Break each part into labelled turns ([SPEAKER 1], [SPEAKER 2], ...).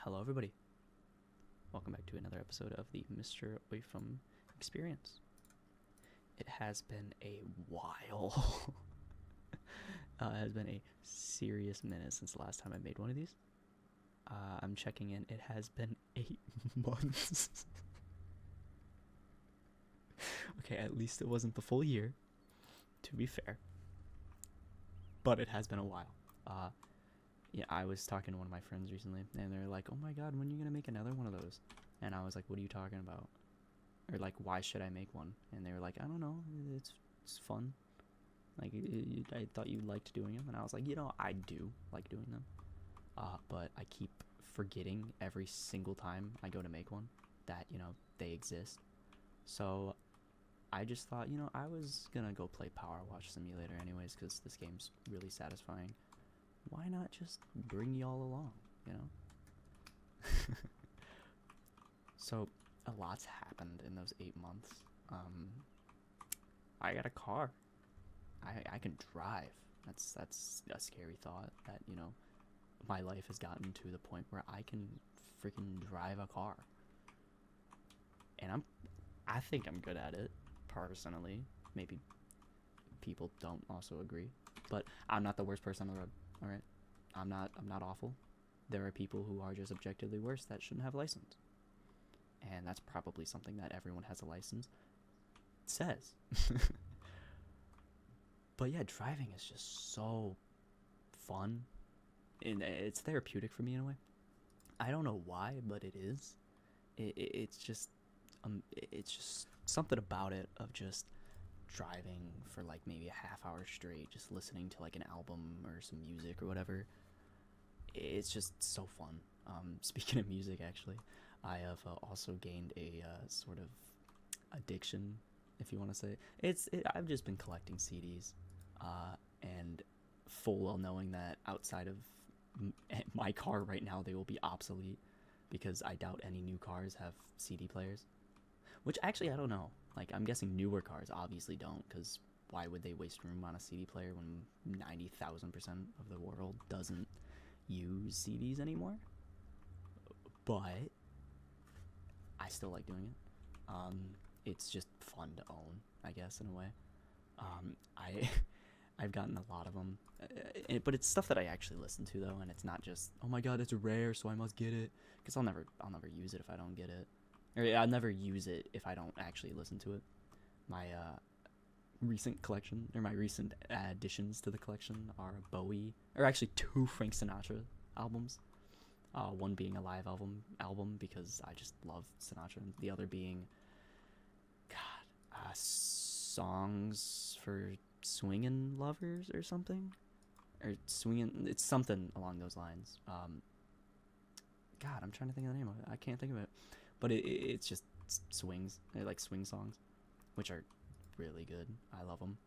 [SPEAKER 1] Hello, everybody. Welcome back to another episode of the MrOyfum experience. It has been a while. It has been a serious minute since the last time I made one of these. I'm checking in. It has been 8 months. Okay, at least it wasn't the full year, to be fair. But it has been a while. Yeah, I was talking to one of my friends recently, and they're like, "Oh my god, when are you gonna make another one of those?" And I was like, "What are you talking about?" Or like, "Why should I make one?" And they were like, "I don't know, it's fun. Like, I thought you liked doing them." And I was like, I do like doing them, but I keep forgetting every single time I go to make one that they exist. So I just thought, I was gonna go play Powerwash Simulator anyways, because this game's really satisfying. Why not just bring y'all along, you know? So, a lot's happened in those 8 months. I got a car. I can drive. That's a scary thought that, my life has gotten to the point where I can freaking drive a car. And I think I'm good at it, personally. Maybe people don't also agree. But I'm not the worst person on the road. Alright? I'm not awful. There are people who are just objectively worse that shouldn't have a license. And that's probably something that everyone has a license says. But yeah, driving is just so fun. And it's therapeutic for me in a way. I don't know why, but it is. It's just something about it of just driving for like maybe a half hour straight, just listening to like an album or some music or whatever. It's just so fun. Speaking of music, actually, I have also gained a sort of addiction, if you want to say. I've just been collecting CDs, and full well knowing that outside of my car right now, they will be obsolete because I doubt any new cars have CD players. Which actually, I don't know. Like, I'm guessing newer cars obviously don't, because why would they waste room on a CD player when 90,000% of the world doesn't use CDs anymore? But I still like doing it. It's just fun to own, I guess, in a way. I I've gotten a lot of them, but it's stuff that I actually listen to though, and it's not just, oh my god, it's rare, so I must get it, because I'll never use it if I don't get it, or I'll never use it if I don't actually listen to it. My recent collection, or my recent additions to the collection, are Bowie, or actually two Frank Sinatra albums. One being a live album because I just love Sinatra, and the other being, God, songs for swinging lovers or something, or swinging. It's something along those lines. God, I'm trying to think of the name of it. I can't think of it, but it's just swings. They're like swing songs, which are really good. I love them.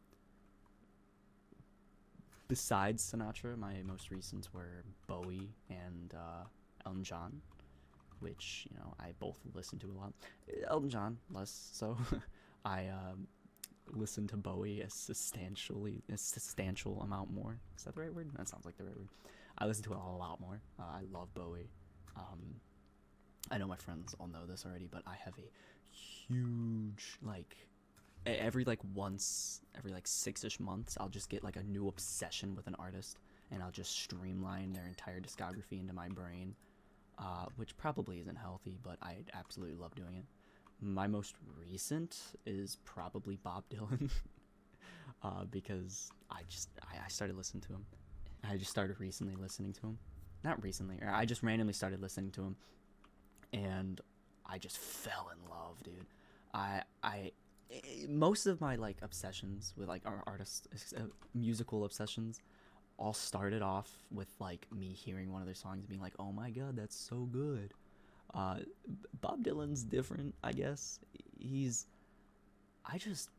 [SPEAKER 1] Besides Sinatra, my most recents were Bowie and Elton John, which I both listen to a lot. Elton John less so. I listen to Bowie a substantial amount more. Is that the right word? That sounds like the right word. I listen to it a lot more. I love Bowie. I know my friends all know this already, but I have a huge, like, every 6-ish months, I'll just get like a new obsession with an artist, and I'll just streamline their entire discography into my brain, which probably isn't healthy, but I absolutely love doing it. My most recent is probably Bob Dylan, because I started listening to him. I just started recently listening to him. Not recently, or I just randomly started listening to him, and I just fell in love, dude. I most of my like obsessions with like our artists, musical obsessions, all started off with like me hearing one of their songs and being like, oh my god, that's so good. uh Bob Dylan's different, I guess. he's I just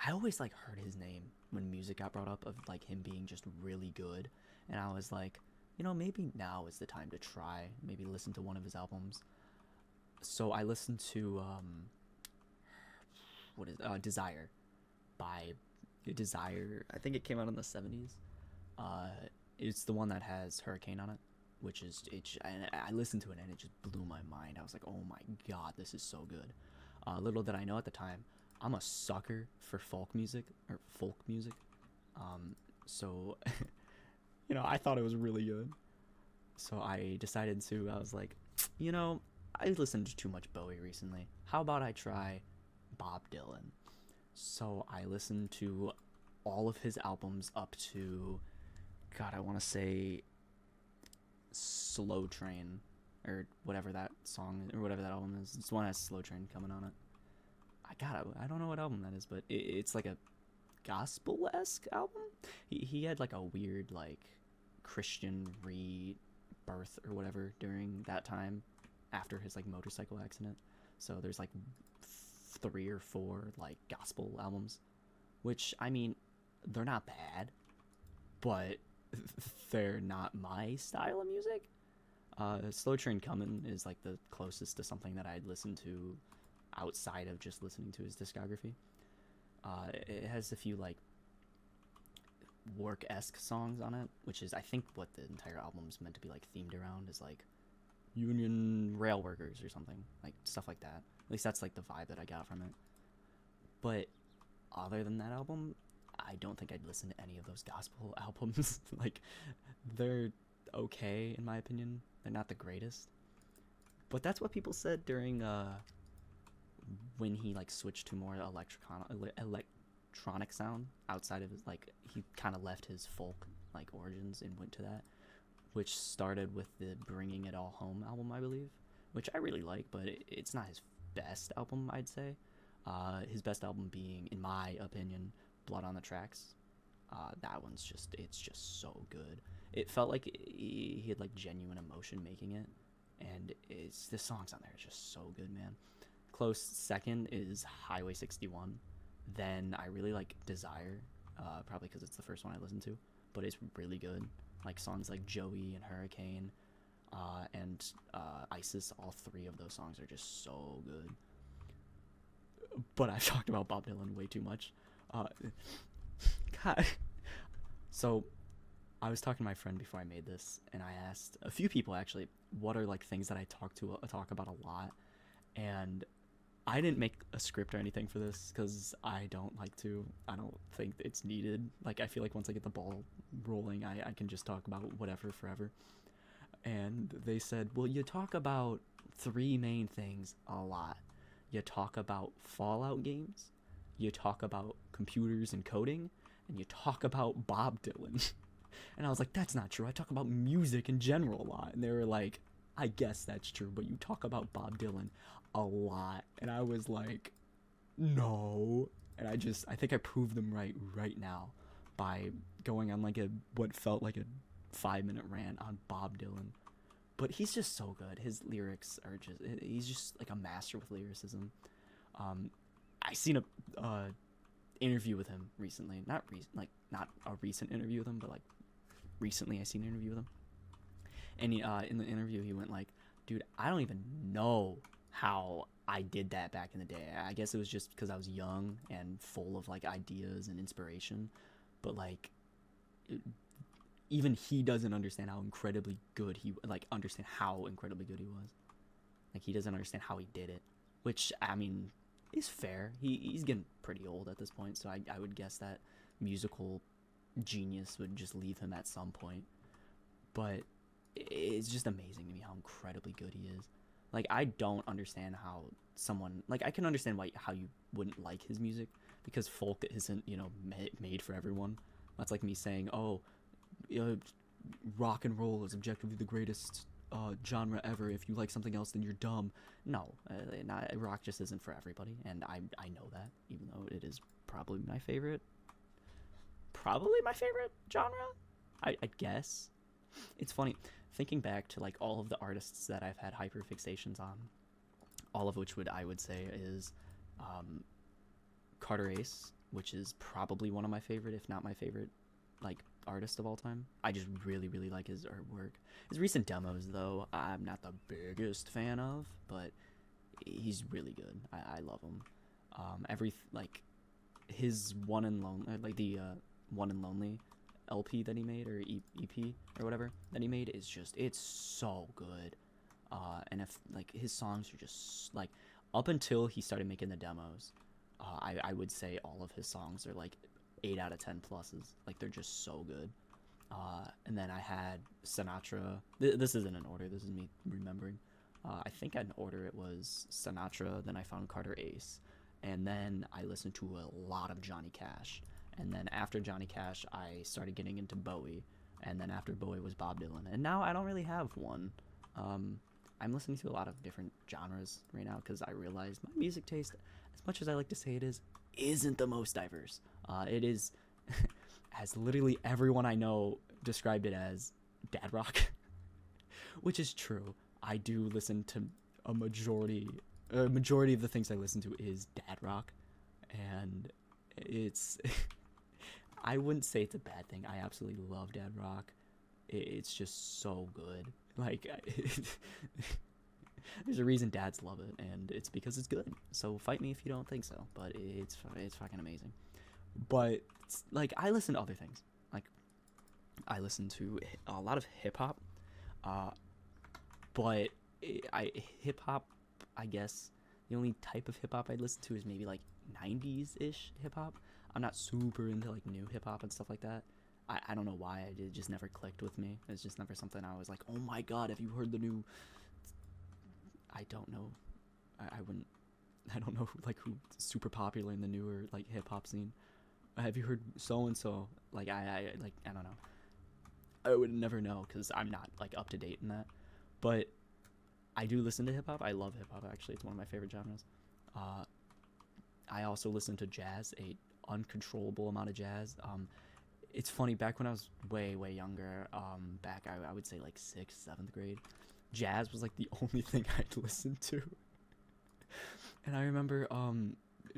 [SPEAKER 1] I always like heard his name when music got brought up, of like him being just really good, and I was like, maybe now is the time to try, maybe listen to one of his albums. So I listened to what is Desire by Desire. I think it came out in the 70s. Uh, it's the one that has Hurricane on it. which is and I listened to it and it just blew my mind. I was like, oh my god, this is so good. Little did I know at the time, I'm a sucker for folk music. So I thought it was really good. So I decided to. I was like, I listened to too much Bowie recently. How about I try Bob Dylan? So I listened to all of his albums up to, God, I want to say Slow Train, or whatever that song or whatever that album is. It's one that has Slow Train coming on it. I don't know what album that is, but it's like a gospel-esque album. He had like a weird like Christian rebirth or whatever during that time after his like motorcycle accident. So there's like 3 or 4 like gospel albums, which I mean, they're not bad, but they're not my style of music. Slow Train Comin' is like the closest to something that I'd listen to outside of just listening to his discography. It has a few like work-esque songs on it, which is I think what the entire album is meant to be like themed around, is like union rail workers or something, like stuff like that. At least that's like the vibe that I got from it. But other than that album, I don't think I'd listen to any of those gospel albums. Like, they're okay in my opinion. They're not the greatest, but that's what people said during when he like switched to more electronic sound outside of his, like, he kind of left his folk like origins and went to that, which started with the Bringing It All Home album, I believe, which I really like, but it's not his best album, I'd say. His best album being, in my opinion, Blood on the Tracks. That one's it's just so good. It felt like he had like genuine emotion making it, and the songs on there are just so good, man. Close second is Highway 61. Then I really like Desire, probably because it's the first one I listened to, but it's really good. Like songs like Joey and Hurricane, and Isis, all 3 of those songs are just so good. But I've talked about Bob Dylan way too much. God. So I was talking to my friend before I made this, and I asked a few people actually, what are like things that I talk about a lot, and I didn't make a script or anything for this because I don't like to. I don't think it's needed. Like, I feel like once I get the ball rolling, I can just talk about whatever forever. And they said, well, you talk about 3 main things a lot. You talk about Fallout games, you talk about computers and coding, and you talk about Bob Dylan. And I was like, that's not true. I talk about music in general a lot. And they were like, I guess that's true, but you talk about Bob Dylan a lot. And I was like, no. And I think I proved them right now by going on like what felt like a 5-minute rant on Bob Dylan. But he's just so good. His lyrics are he's just like a master with lyricism. I seen a interview with him recently. Not a recent interview with him, but like recently I seen an interview with him. And he, in the interview he went like, dude, I don't even know how I did that back in the day. I guess it was just because I was young and full of like ideas and inspiration. But like, even he doesn't understand how incredibly good he was. Like, he doesn't understand how he did it, which I mean is fair. He's getting pretty old at this point, so I would guess that musical genius would just leave him at some point. But it's just amazing to me how incredibly good he is. Like, I don't understand how someone, like, I can understand how you wouldn't like his music, because folk isn't, made for everyone. That's like me saying, rock and roll is objectively the greatest genre ever. If you like something else, then you're dumb. No, rock just isn't for everybody, and I know that, even though it is probably my favorite genre. I guess. It's funny thinking back to like all of the artists that I've had hyperfixations on, all of which I would say is Carter Ace, which is probably one of my favorite, if not my favorite, like, artist of all time. I just really like his artwork. His recent demos, though, I'm not the biggest fan of, but he's really good. I love him. His One and Lonely, LP that he made, or EP or whatever that he made, is just, it's so good. And if like his songs are just like, up until he started making the demos, I would say all of his songs are like 8 out of 10 pluses. Like they're just so good. And then I had Sinatra. This isn't in order. This is me remembering. I think in order it was Sinatra. Then I found Carter Ace, and then I listened to a lot of Johnny Cash. And then after Johnny Cash, I started getting into Bowie. And then after Bowie was Bob Dylan. And now I don't really have one. I'm listening to a lot of different genres right now because I realize my music taste, as much as I like to say it is, isn't the most diverse. It is, as literally everyone I know described it as, dad rock, which is true. I do listen to a majority of the things I listen to is dad rock, and it's, I wouldn't say it's a bad thing. I absolutely love dad rock. It's just so good. Like, there's a reason dads love it, and it's because it's good. So fight me if you don't think so, but it's fucking amazing. But like, I listen to other things. Like, I listen to a lot of hip hop, but hip hop, I guess the only type of hip hop I listen to is maybe like 90s ish hip hop. I'm not super into like new hip hop and stuff like that. I don't know why, it just never clicked with me. It's just never something I was like, oh my god, have you heard the new... I don't know. I don't know who's super popular in the newer like hip hop scene. Have you heard so and so? Like I don't know. I would never know because I'm not like up to date in that. But I do listen to hip hop. I love hip hop, actually. It's one of my favorite genres. I also listen to jazz, a uncontrollable amount of jazz. It's funny, back when I was way younger, back I would say like 6th, 7th grade, jazz was like the only thing I'd listen to. And I remember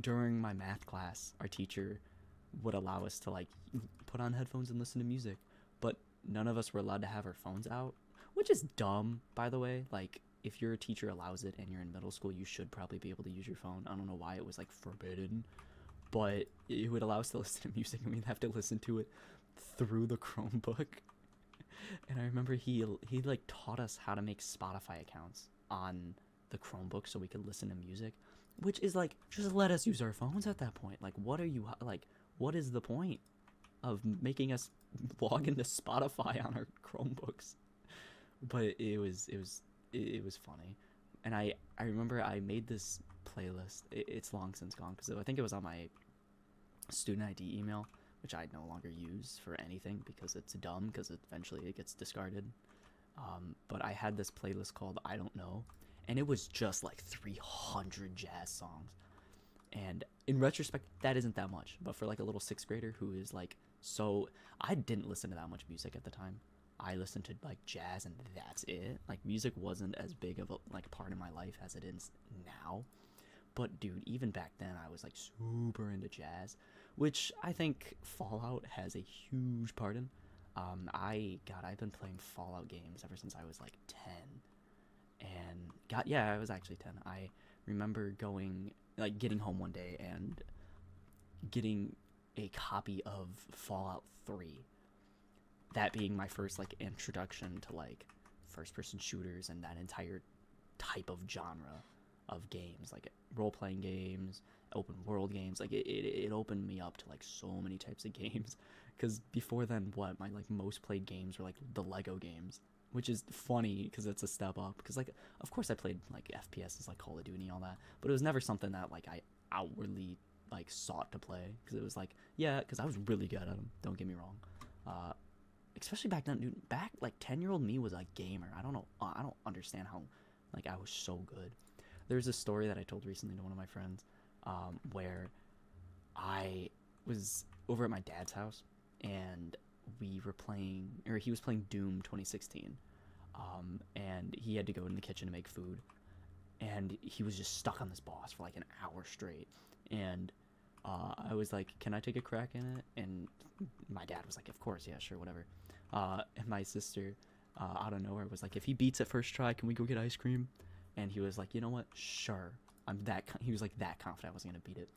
[SPEAKER 1] during my math class, our teacher would allow us to like put on headphones and listen to music, but none of us were allowed to have our phones out, which is dumb, by the way. Like, if your teacher allows it and you're in middle school, you should probably be able to use your phone. I don't know why it was like forbidden, but it would allow us to listen to music, and we'd have to listen to it through the Chromebook. And I remember he like taught us how to make Spotify accounts on the Chromebook so we could listen to music, which is like, just let us use our phones at that point. Like, what are you like? What is the point of making us log into Spotify on our Chromebooks? But it was funny. And I remember I made this playlist. It's long since gone because I think it was on my student ID email, which I no longer use for anything because it's dumb, because eventually it gets discarded. But I had this playlist called I Don't Know, and it was just like 300 jazz songs. And in retrospect, that isn't that much, but for like a little 6th grader who is like, so I didn't listen to that much music at the time. I listened to like jazz and that's it. Like, music wasn't as big of a like part of my life as it is now. But dude, even back then I was like super into jazz, which I think Fallout has a huge part in. I've been playing Fallout games ever since I was like 10. And I was actually 10. I remember getting home one day and getting a copy of Fallout 3. That being my first like introduction to like first person shooters and that entire type of genre of games, like role-playing games, open world games. Like it opened me up to like so many types of games, because before then, what my like most played games were like the Lego games, which is funny because it's a step up, because like of course I played like FPSs like Call of Duty and all that, but it was never something that like I outwardly like sought to play, because it was like, yeah, because I was really good at them, don't get me wrong. Especially back then, dude, back like 10-year-old me was a gamer. I don't know, I don't understand how like I was so good. There's a story that I told recently to one of my friends, where I was over at my dad's house and we were playing, or he was playing Doom 2016, and he had to go in the kitchen to make food, and he was just stuck on this boss for like an hour straight, and I was like, can I take a crack in it? And my dad was like, of course, yeah, sure, whatever. And my sister, out of nowhere, was like, if he beats it first try, can we go get ice cream? And he was like, you know what, sure. He was like that confident I was gonna beat it.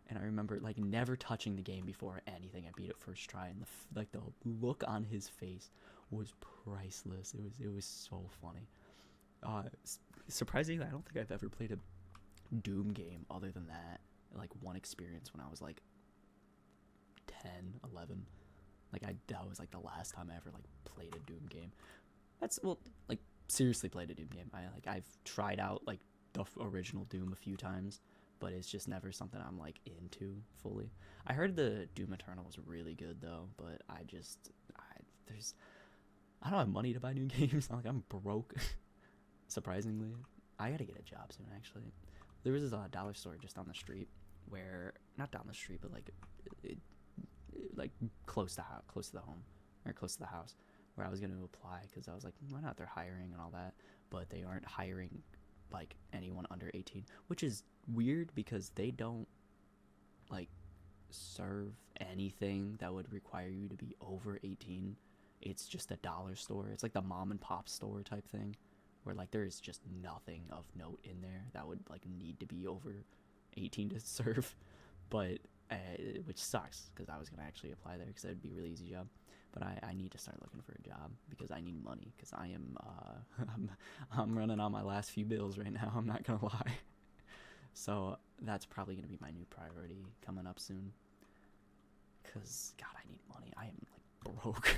[SPEAKER 1] And I remember like never touching the game before or anything. I beat it first try, and the look on his face was priceless. It was so funny. Surprisingly, I don't think I've ever played a Doom game other than that. Like one experience when I was like 10, 11. Like that was like the last time I ever like played a Doom game. Like seriously played a Doom game. I've tried out like the original Doom a few times, but it's just never something I'm like into fully. I heard the Doom Eternal was really good though, but I don't have money to buy new games. Like I'm broke. Surprisingly, I gotta get a job soon. Actually, there was this dollar store just down the street where, not down the street, but like like close to the home, or close to the house, where I was gonna apply because I was like, why not? They're hiring and all that, but they aren't hiring like anyone under 18, which is weird because they don't like serve anything that would require you to be over 18. It's just a dollar store. It's like the mom and pop store type thing, where like there is just nothing of note in there that would like need to be over 18 to serve. But which sucks because I was gonna actually apply there because that'd be a really easy job. But I need to start looking for a job because I need money because I am I'm running on my last few bills right now. I'm not gonna lie. So that's probably gonna be my new priority coming up soon. Cause God, I need money. I am like broke.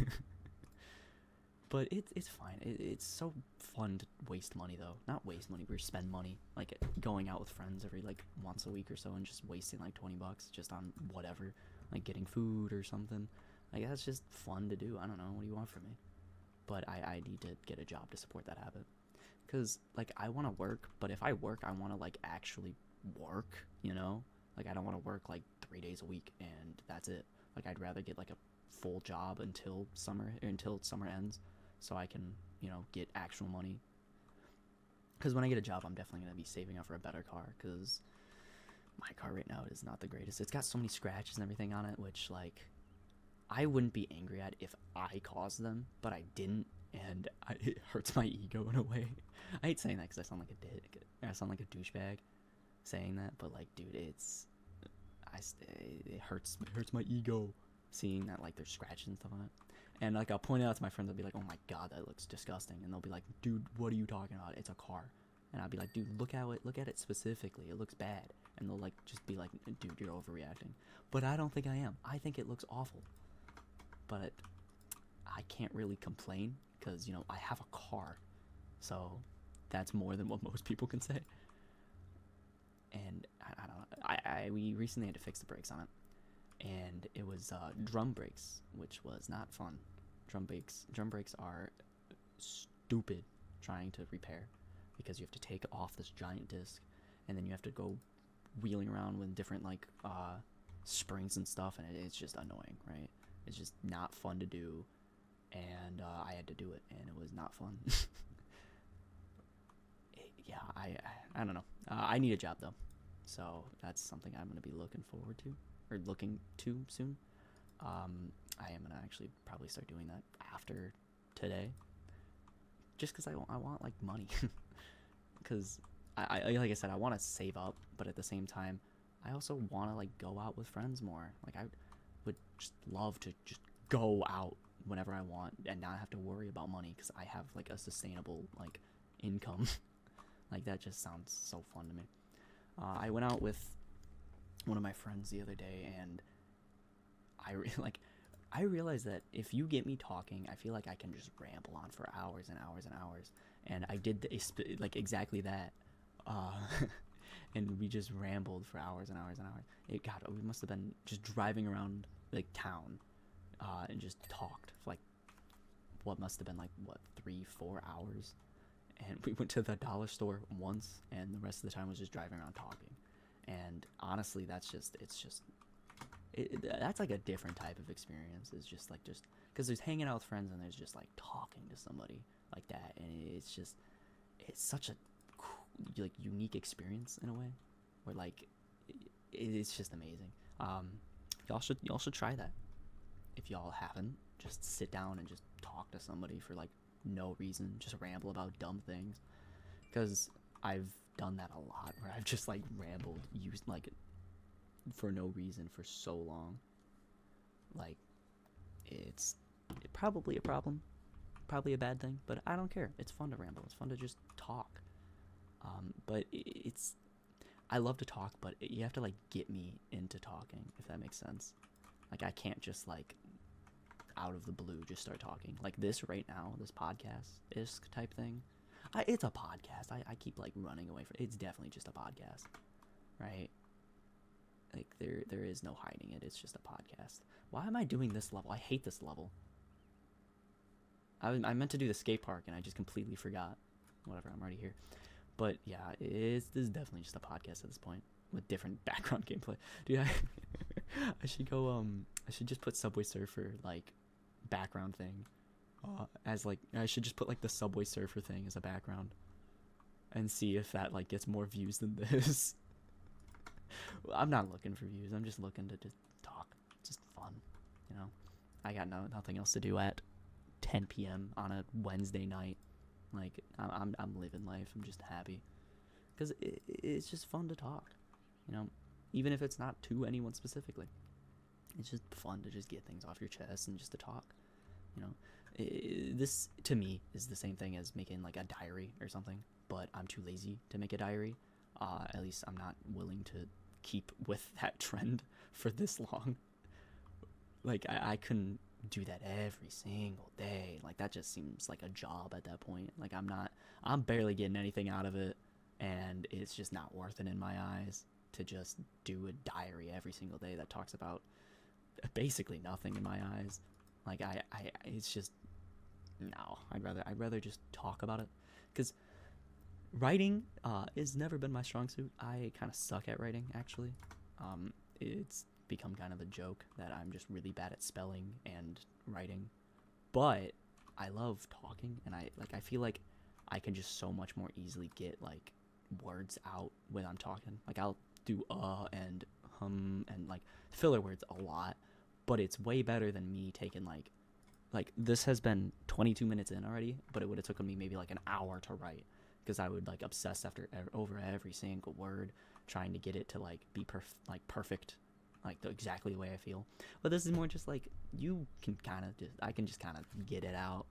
[SPEAKER 1] But it's fine. It's so fun to waste money though. Not waste money, but spend money. Like going out with friends every like once a week or so and just wasting like $20 just on whatever, like getting food or something. Like that's just fun to do. I don't know. What do you want from me? But I need to get a job to support that habit. Cause like I want to work, but if I work, I want to like actually work. You know, like I don't want to work like 3 days a week and that's it. Like I'd rather get like a full job until summer ends, so I can, you know, get actual money. Because when I get a job, I'm definitely going to be saving up for a better car, because my car right now is not the greatest. It's got so many scratches and everything on it, which, like, I wouldn't be angry at if I caused them, but I didn't, and it hurts my ego in a way. I hate saying that because I sound like a dick. I sound like a douchebag saying that, but, like, dude, it hurts my ego seeing that, like, there's scratches and stuff on it. And like I'll point it out to my friends, I'll be like, oh my god, that looks disgusting. And they'll be like, dude, what are you talking about? It's a car. And I'll be like, dude, look at it specifically. It looks bad. And they'll like just be like, dude, you're overreacting. But I don't think I am. I think it looks awful. But I can't really complain because, you know, I have a car. So that's more than what most people can say. And I don't know. We recently had to fix the brakes on it. And it was drum brakes, which was not fun. Drum brakes are stupid trying to repair because you have to take off this giant disc and then you have to go wheeling around with different like springs and stuff, and it's just annoying, right? It's just not fun to do, and I had to do it, and it was not fun. I don't know. I need a job though, so that's something I'm gonna be looking forward to. Or looking to soon. I am gonna actually probably start doing that after today, just because I want like money. Because I like I said, I want to save up, but at the same time, I also want to like go out with friends more. Like I would just love to just go out whenever I want and not have to worry about money because I have like a sustainable like income. Like that just sounds so fun to me. I went out with one of my friends the other day, and I realized that if you get me talking, I feel like I can just ramble on for hours and hours and hours, and I did like exactly that, and we just rambled for hours and hours and hours. We must have been just driving around like town, and just talked for like what must have been like 3-4 hours, and we went to the dollar store once, and the rest of the time was just driving around talking. And honestly, that's like a different type of experience. It's just because there's hanging out with friends and there's just like talking to somebody like that, and it's such a cool, like unique experience in a way, where like it's just amazing. Y'all should try that if y'all haven't. Just sit down and just talk to somebody for like no reason, just ramble about dumb things, because I've done that a lot where I've just like rambled, used like for no reason for so long. Like, it's probably a problem, probably a bad thing, but I don't care. It's fun to ramble. It's fun to just talk. But it's I love to talk, but you have to like get me into talking, if that makes sense. Like, I can't just like out of the blue just start talking like this right now. This podcast-isk type thing. It's a podcast. I keep like running away from it. It's definitely just a podcast, right? Like there is no hiding it. It's just a podcast. Why am I doing this level? I hate this level. I meant to do the skate park and I just completely forgot. Whatever, I'm already here. But yeah, this is definitely just a podcast at this point with different background gameplay. Dude, I should go. I should just put Subway Surfer like background thing. As like I should just put like the Subway Surfer thing as a background, and see if that like gets more views than this. I'm not looking for views. I'm just looking to just talk. It's just fun, you know. I got nothing else to do at 10 p.m. on a Wednesday night. Like I'm living life. I'm just happy because it's just fun to talk, you know. Even if it's not to anyone specifically, it's just fun to just get things off your chest and just to talk, you know. This to me is the same thing as making like a diary or something, but I'm too lazy to make a diary. At least I'm not willing to keep with that trend for this long. Like I couldn't do that every single day. Like that just seems like a job at that point. Like I'm barely getting anything out of it, and it's just not worth it in my eyes to just do a diary every single day that talks about basically nothing in my eyes. Like it's just no. I'd rather just talk about it, because writing has never been my strong suit. I kind of suck at writing, actually. It's become kind of a joke that I'm just really bad at spelling and writing, but I love talking, and I feel like I can just so much more easily get like words out when I'm talking. Like I'll do and and like filler words a lot, but it's way better than me taking like this has been 22 minutes in already, but it would have taken me maybe like an hour to write, because I would like obsess over every single word, trying to get it to like be perfect, like exactly the way I feel. But this is more just like you can kind of I can just kind of get it out,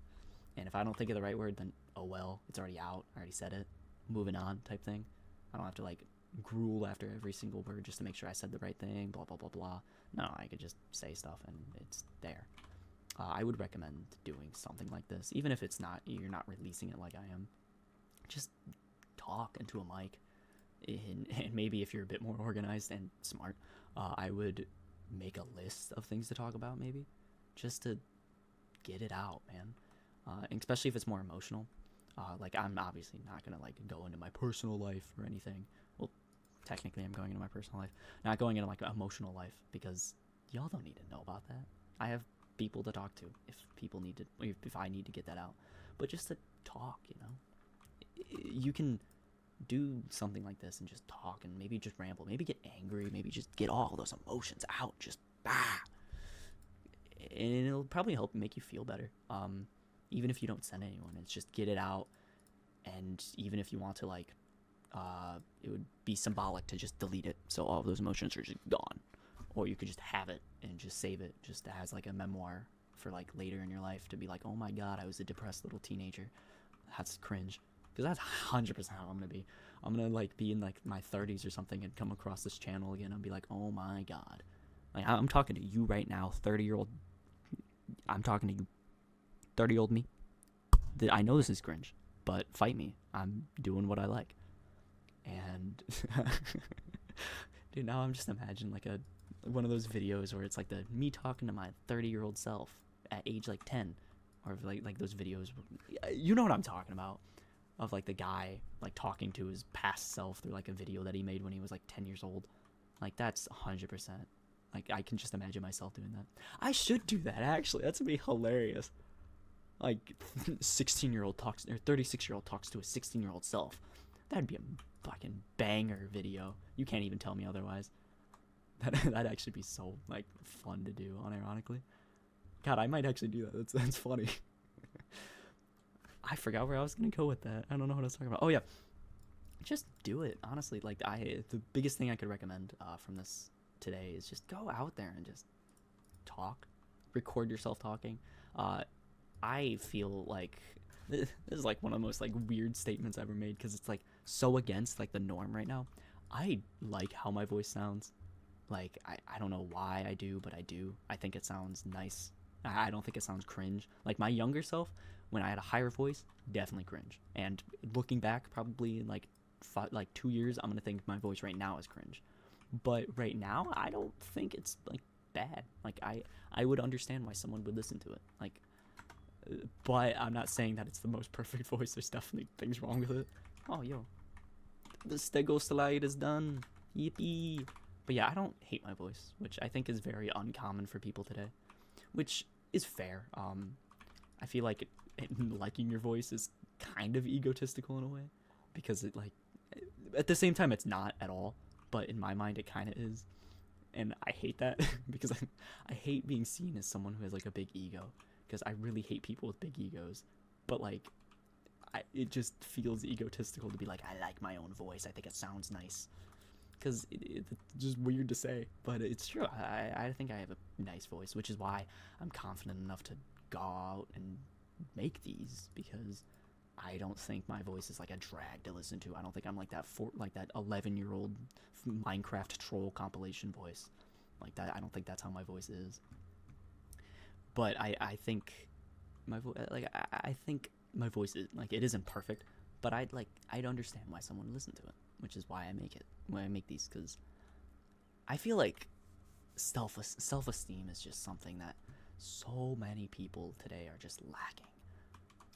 [SPEAKER 1] and if I don't think of the right word, then oh well, it's already out. I already said it. Moving on type thing. I don't have to like gruel after every single word just to make sure I said the right thing. Blah blah blah blah. No, I could just say stuff and it's there. I would recommend doing something like this, even if you're not releasing it like I am. Just talk into a mic, and maybe if you're a bit more organized and smart, I would make a list of things to talk about, maybe, just to get it out, man. And especially if it's more emotional. Like I'm obviously not gonna like go into my personal life or anything. Well, technically I'm going into my personal life, not going into like emotional life, because y'all don't need to know about that. I have people to talk to if I need to get that out. But just to talk, you know, you can do something like this and just talk, and maybe just ramble, maybe get angry, maybe just get all those emotions out, just and it'll probably help make you feel better. Even if you don't send anyone, it's just get it out. And even if you want to like it would be symbolic to just delete it, so all of those emotions are just gone. Or you could just have it and just save it, just as like a memoir for like later in your life, to be like, oh my god, I was a depressed little teenager. That's cringe, because that's 100% how I'm gonna be. I'm gonna like be in like my 30s or something and come across this channel again and be like, oh my god. Like I'm talking to you right now, 30-year-old. I'm talking to you, 30-year-old me. I know this is cringe, but fight me. I'm doing what I like. And dude, now I'm just imagining like one of those videos where it's like me talking to my 30-year-old self at age like 10, or like those videos, you know what I'm talking about, of like the guy like talking to his past self through like a video that he made when he was like 10 years old. Like that's 100%. Like I can just imagine myself doing that. I should do that, actually. That's gonna be hilarious. Like 16-year-old talks, or 36-year-old talks to a 16-year-old self. That'd be a fucking banger video. You can't even tell me otherwise. That'd actually be so like fun to do, unironically. God, I might actually do that. That's funny. I forgot where I was gonna go with that. I don't know what I was talking about. Oh yeah, just do it. Honestly, like the biggest thing I could recommend from this today is just go out there and just talk, record yourself talking. I feel like this is like one of the most like weird statements ever made, because it's like so against like the norm right now. I like how my voice sounds. Like I don't know why I do, but I do. I think it sounds nice. I don't think it sounds cringe. Like my younger self, when I had a higher voice, definitely cringe. And looking back, probably in like 2 years, I'm gonna think my voice right now is cringe. But right now, I don't think it's like bad. Like I would understand why someone would listen to it. Like, but I'm not saying that it's the most perfect voice. There's definitely things wrong with it. Oh yo, the stego slide is done. Yippee! But yeah, I don't hate my voice, which I think is very uncommon for people today, which is fair. I feel like liking your voice is kind of egotistical in a way, because it like at the same time it's not at all, but in my mind it kind of is, and I hate that because I hate being seen as someone who has like a big ego, because I really hate people with big egos, but like it just feels egotistical to be like, I like my own voice, I think it sounds nice, because it's just weird to say, but it's true. I think I have a nice voice, which is why I'm confident enough to go out and make these, because I don't think my voice is like a drag to listen to. I don't think I'm like that 11-year-old Minecraft troll compilation voice like that. I don't think that's how my voice is. But I think my voice, like I think my voice is like, it isn't perfect, but I'd understand why someone would listen to it, which is why I make these, because I feel like self-esteem is just something that so many people today are just lacking.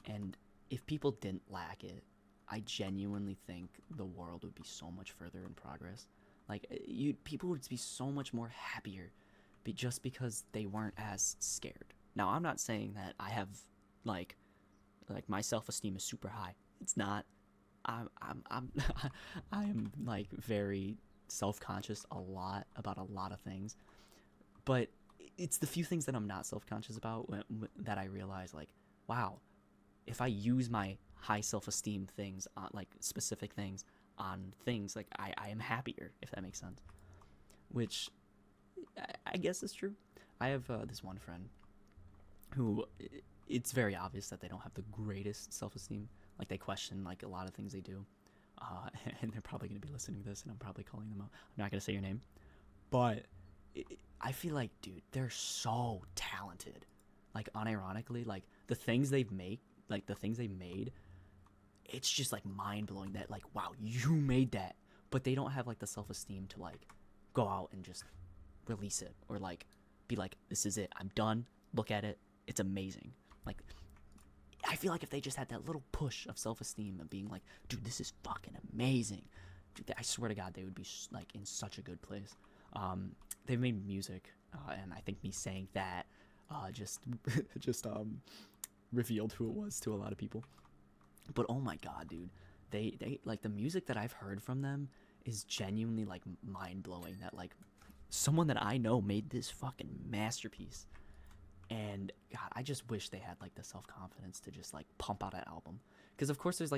[SPEAKER 1] And if people didn't lack it, I genuinely think the world would be so much further in progress. Like people would be so much more happier, just because they weren't as scared. Now, I'm not saying that I have like my self-esteem is super high. It's not. I'm I am like very self-conscious about a lot of things, but it's the few things that I'm not self-conscious about that I realize, like, wow, if I use my high self-esteem things on like specific things on things, like I am happier, if that makes sense, which I guess is true. I have this one friend who it's very obvious that they don't have the greatest self-esteem. Like they question like a lot of things they do, and they're probably going to be listening to this, and I'm probably calling them out. I'm not going to say your name, but I feel like, dude, they're so talented. Like unironically, like the things they made, it's just like mind blowing that like, wow, you made that. But they don't have like the self-esteem to like go out and just release it, or like be like, this is it, I'm done, look at it, it's amazing. Like I feel like if they just had that little push of self-esteem of being like, dude, this is fucking amazing, dude, I swear to God, they would be like in such a good place. They've made music, and I think me saying that just revealed who it was to a lot of people. But oh my God, dude, they like the music that I've heard from them is genuinely like mind-blowing, that like someone that I know made this fucking masterpiece. And God, I just wish they had like the self-confidence to just like pump out an album, because of course there's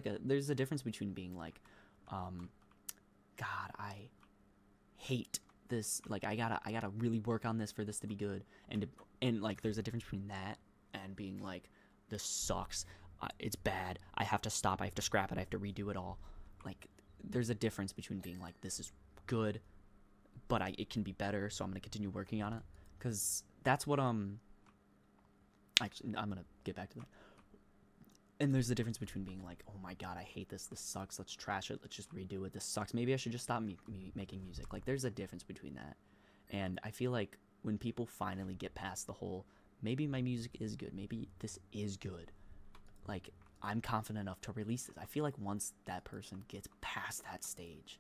[SPEAKER 1] a difference between being like, God, I hate this, like I gotta really work on this for this to be good, and like there's a difference between that and being like, this sucks, it's bad, I have to stop, I have to scrap it, I have to redo it all. Like there's a difference between being like, this is good, but it can be better, so I'm gonna continue working on it, because that's what actually, I'm gonna get back to that. And there's the difference between being like, oh my God, I hate this sucks, let's trash it, let's just redo it, this sucks, maybe I should just stop making music. Like there's a difference between that. And I feel like when people finally get past the whole, maybe my music is good, maybe this is good, like I'm confident enough to release this. I feel like once that person gets past that stage,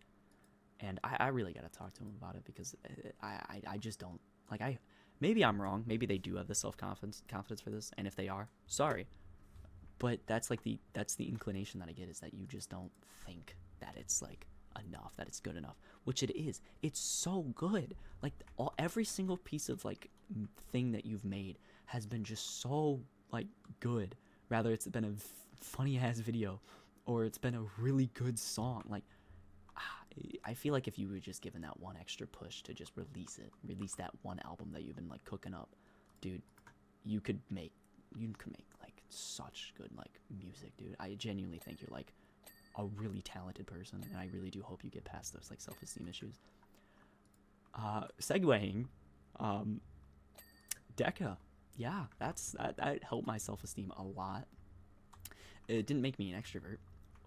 [SPEAKER 1] and I really gotta talk to them about it, because I just don't, like, maybe I'm wrong, maybe they do have the confidence for this, and if they are, sorry, but that's the inclination that I get, is that you just don't think that it's like enough, that it's good enough, which it is. It's so good. Like every single piece of like thing that you've made has been just so like good. Rather it's been a funny ass video, or it's been a really good song. Like I feel like if you were just given that one extra push to just release that one album that you've been like cooking up, dude, you could make like such good like music, dude. I genuinely think you're like a really talented person, and I really do hope you get past those like self-esteem issues. Segueing, Deca, yeah, that helped my self-esteem a lot. It didn't make me an extrovert,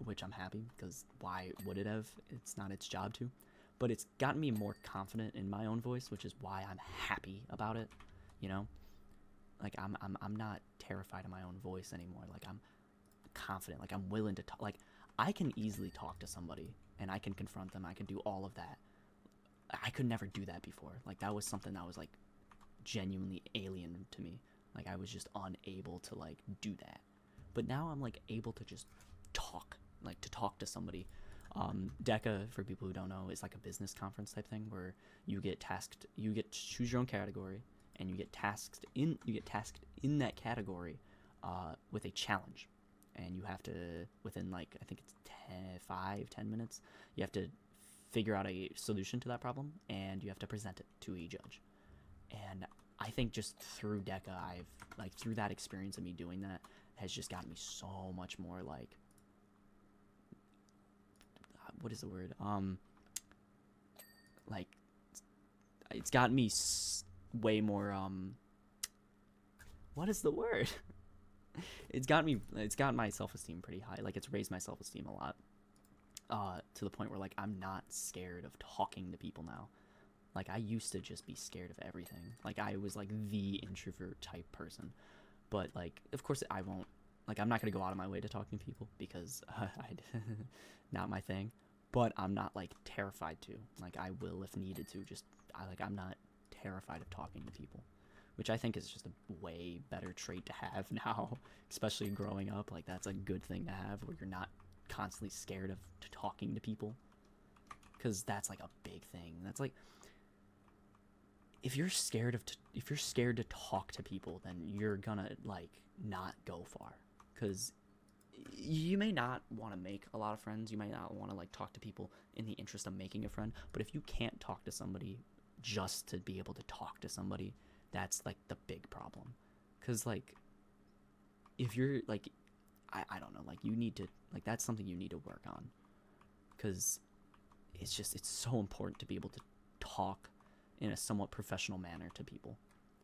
[SPEAKER 1] which I'm happy, because why would it have? It's not its job to. But it's gotten me more confident in my own voice, which is why I'm happy about it. You know, like I'm not terrified of my own voice anymore. Like I'm confident. Like I'm willing to talk. Like I can easily talk to somebody and I can confront them. I can do all of that. I could never do that before. Like that was something that was like genuinely alien to me. Like I was just unable to like do that. But now I'm like able to just talk, like to talk to somebody. DECA, for people who don't know, is like a business conference type thing where you get tasked, you get to choose your own category, and you get tasked in that category with a challenge, and you have to, within like I think it's 5-10 minutes, you have to figure out a solution to that problem, and you have to present it to a judge. And I think just through DECA, I've like through that experience of me doing that has just gotten me so much more like, what is the word? Like it's gotten me way more what is the word? It's gotten my self-esteem pretty high. Like it's raised my self-esteem a lot. To the point where like I'm not scared of talking to people now. Like I used to just be scared of everything. Like I was like the introvert type person. But like of course I won't, like I'm not going to go out of my way to talking to people because not my thing. But I'm not like terrified to. Like I will if needed to. Just I'm not terrified of talking to people, which I think is just a way better trait to have now, especially growing up. Like that's a good thing to have, where you're not constantly scared of talking to people, because that's like a big thing. That's like if you're scared to talk to people, then you're gonna like not go far, because you may not want to make a lot of friends. You might not want to like talk to people in the interest of making a friend. But if you can't talk to somebody just to be able to talk to somebody, that's like the big problem. Because like if you're like I don't know, like you need to, like that's something you need to work on, because it's so important to be able to talk in a somewhat professional manner to people.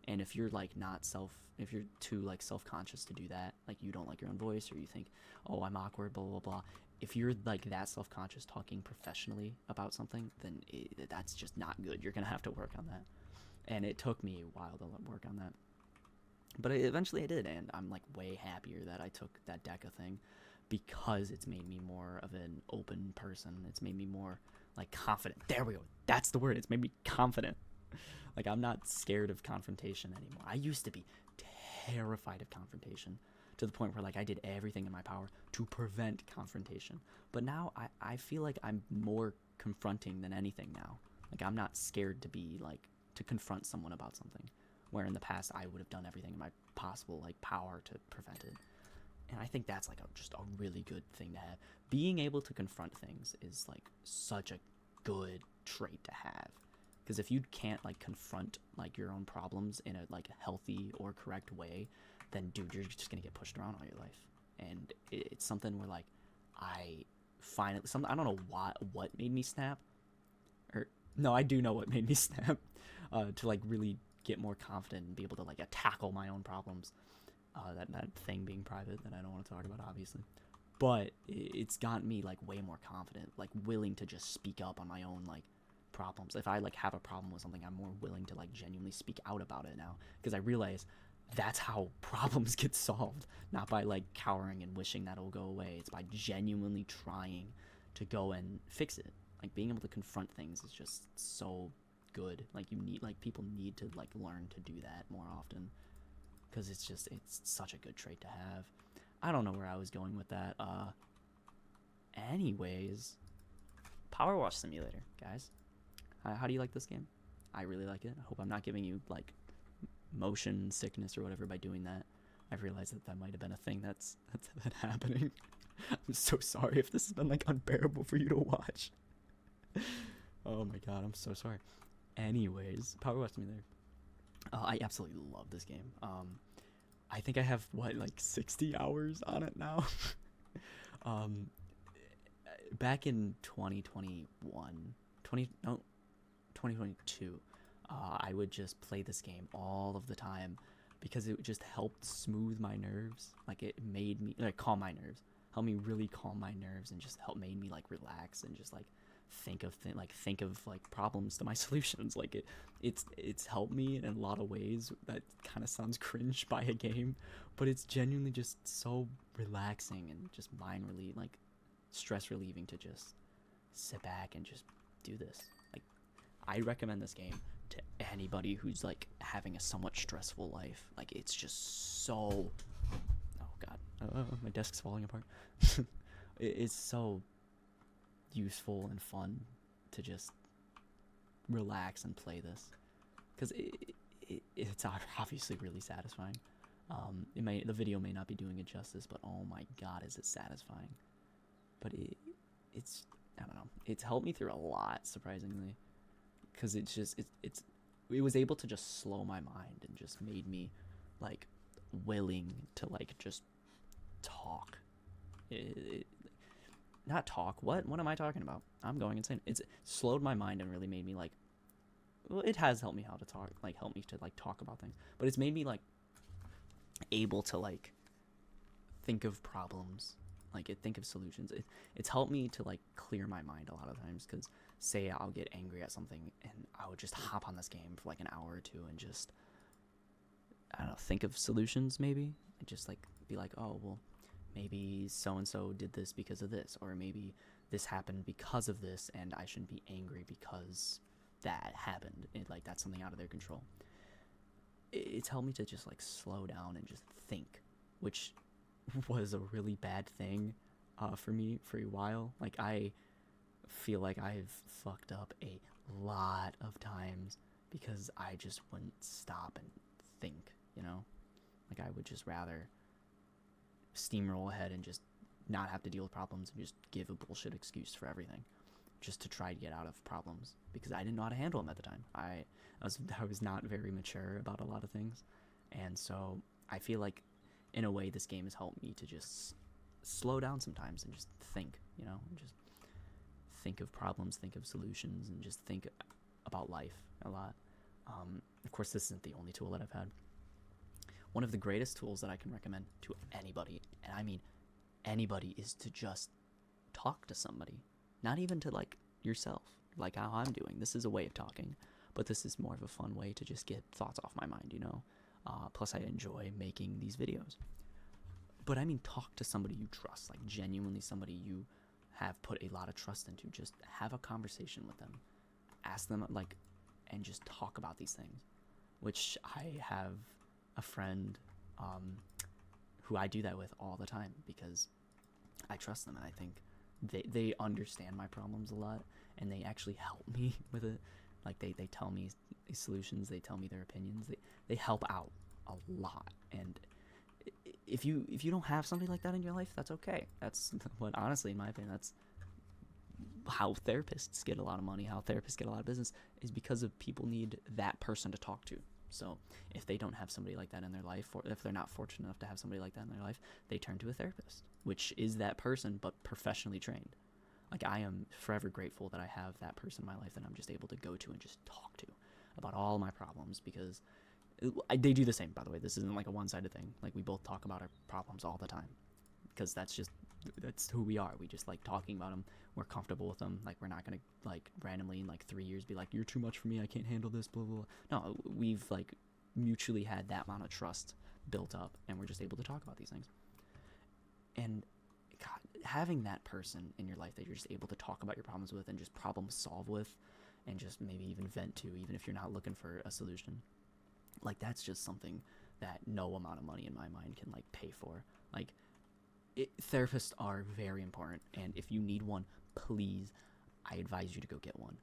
[SPEAKER 1] And if you're like if you're too like self-conscious to do that, like you don't like your own voice, or you think, oh, I'm awkward, blah blah blah, if you're like that self-conscious talking professionally about something, then that's just not good. You're gonna have to work on that. And it took me a while to work on that, but eventually I did, and I'm like way happier that I took that DECA thing, because it's made me more of an open person. It's made me more like confident. There we go. That's the word. It's made me confident. Like I'm not scared of confrontation anymore. I used to be terrified of confrontation, to the point where like I did everything in my power to prevent confrontation. But now I feel like I'm more confronting than anything now. Like I'm not scared to be like to confront someone about something, where in the past I would have done everything in my possible like power to prevent it. And I think that's like just a really good thing to have. Being able to confront things is like such a good trait to have. Because if you can't like confront like your own problems in a like healthy or correct way, then dude, you're just gonna get pushed around all your life. And it's something where like I don't know what made me snap, or no, I do know what made me snap, to like really get more confident and be able to like tackle my own problems. That thing being private that I don't want to talk about, obviously. But it's gotten me like way more confident, like willing to just speak up on my own like problems. If I like have a problem with something, I'm more willing to like genuinely speak out about it now, because I realize that's how problems get solved, not by like cowering and wishing that it'll go away. It's by genuinely trying to go and fix it. Like being able to confront things is just so good. Like people need to like learn to do that more often, because it's such a good trait to have. I don't know where I was going with that. Anyways, Powerwash Simulator, guys. How do you like this game? I really like it. I hope I'm not giving you like motion sickness or whatever by doing that. I've realized that might have been a thing that's been happening. I'm so sorry if this has been like unbearable for you to watch. Oh my god, I'm so sorry. Anyways, Powerwash me there. I absolutely love this game. I think I have what, like 60 hours on it now. um, Back in 2021, 2022, I would just play this game all of the time because it just helped smooth my nerves. Like it made me like calm my nerves, helped me really calm my nerves, and just helped made me like relax and just like think of like problems to my solutions. Like it's helped me in a lot of ways that kind of sounds cringe by a game, but it's genuinely just so relaxing and just mind relieving, like stress relieving to just sit back and just do this. Like I recommend this game to anybody who's like having a somewhat stressful life. Like it's just so, oh god, my desk's falling apart. It's so useful and fun to just relax and play this because it's obviously really satisfying. The video may not be doing it justice, but oh my god, is it satisfying. But it's I don't know, it's helped me through a lot, surprisingly, because it was able to just slow my mind and just made me like willing to like just talk. Not talk, what am I talking about? I'm going insane. It's slowed my mind and really made me like, well, it has helped me how to talk, like helped me to like talk about things, but it's made me like able to like think of problems, like think of solutions. It's helped me to like clear my mind a lot of times, because say I'll get angry at something and I would just hop on this game for like an hour or two and just, I don't know, think of solutions maybe, and just like be like, oh well, maybe so and so did this because of this, or maybe this happened because of this and I shouldn't be angry because that happened. Like that's something out of their control. It's helped me to just like slow down and just think, which was a really bad thing for me for a while. Like I feel like I've fucked up a lot of times because I just wouldn't stop and think, you know? Like I would just rather steamroll ahead and just not have to deal with problems and just give a bullshit excuse for everything just to try to get out of problems, because I didn't know how to handle them at the time. I was not very mature about a lot of things, and so I feel like in a way this game has helped me to just slow down sometimes and just think, you know, and just think of problems, think of solutions, and just think about life a lot. Of course, this isn't the only tool that I've had. One of the greatest tools that I can recommend to anybody, and I mean anybody, is to just talk to somebody. Not even to like yourself, like how I'm doing. This is a way of talking, but this is more of a fun way to just get thoughts off my mind, you know? Plus I enjoy making these videos. But I mean talk to somebody you trust, like genuinely somebody you have put a lot of trust into. Just have a conversation with them. Ask them, like, and just talk about these things. Which I have a friend who I do that with all the time because I trust them, and I think they understand my problems a lot, and they actually help me with it. Like they tell me solutions, they tell me their opinions, they help out a lot. And if you don't have somebody like that in your life, that's okay. That's what, honestly, in my opinion, that's how therapists get a lot of money, how therapists get a lot of business, is because of people need that person to talk to. So if they don't have somebody like that in their life, or if they're not fortunate enough to have somebody like that in their life, they turn to a therapist, which is that person but professionally trained. Like I am forever grateful that I have that person in my life that I'm just able to go to and just talk to about all my problems, because they do the same, by the way. This isn't like a one-sided thing. Like we both talk about our problems all the time because that's who we are. We just like talking about them. We're comfortable with them. Like we're not gonna like randomly in like 3 years be like, you're too much for me, I can't handle this, blah blah blah. No, we've like mutually had that amount of trust built up, and we're just able to talk about these things. And God, having that person in your life that you're just able to talk about your problems with and just problem solve with, and just maybe even vent to, even if you're not looking for a solution, like that's just something that no amount of money in my mind can like pay for. Like therapists are very important, and if you need one, please, I advise you to go get one.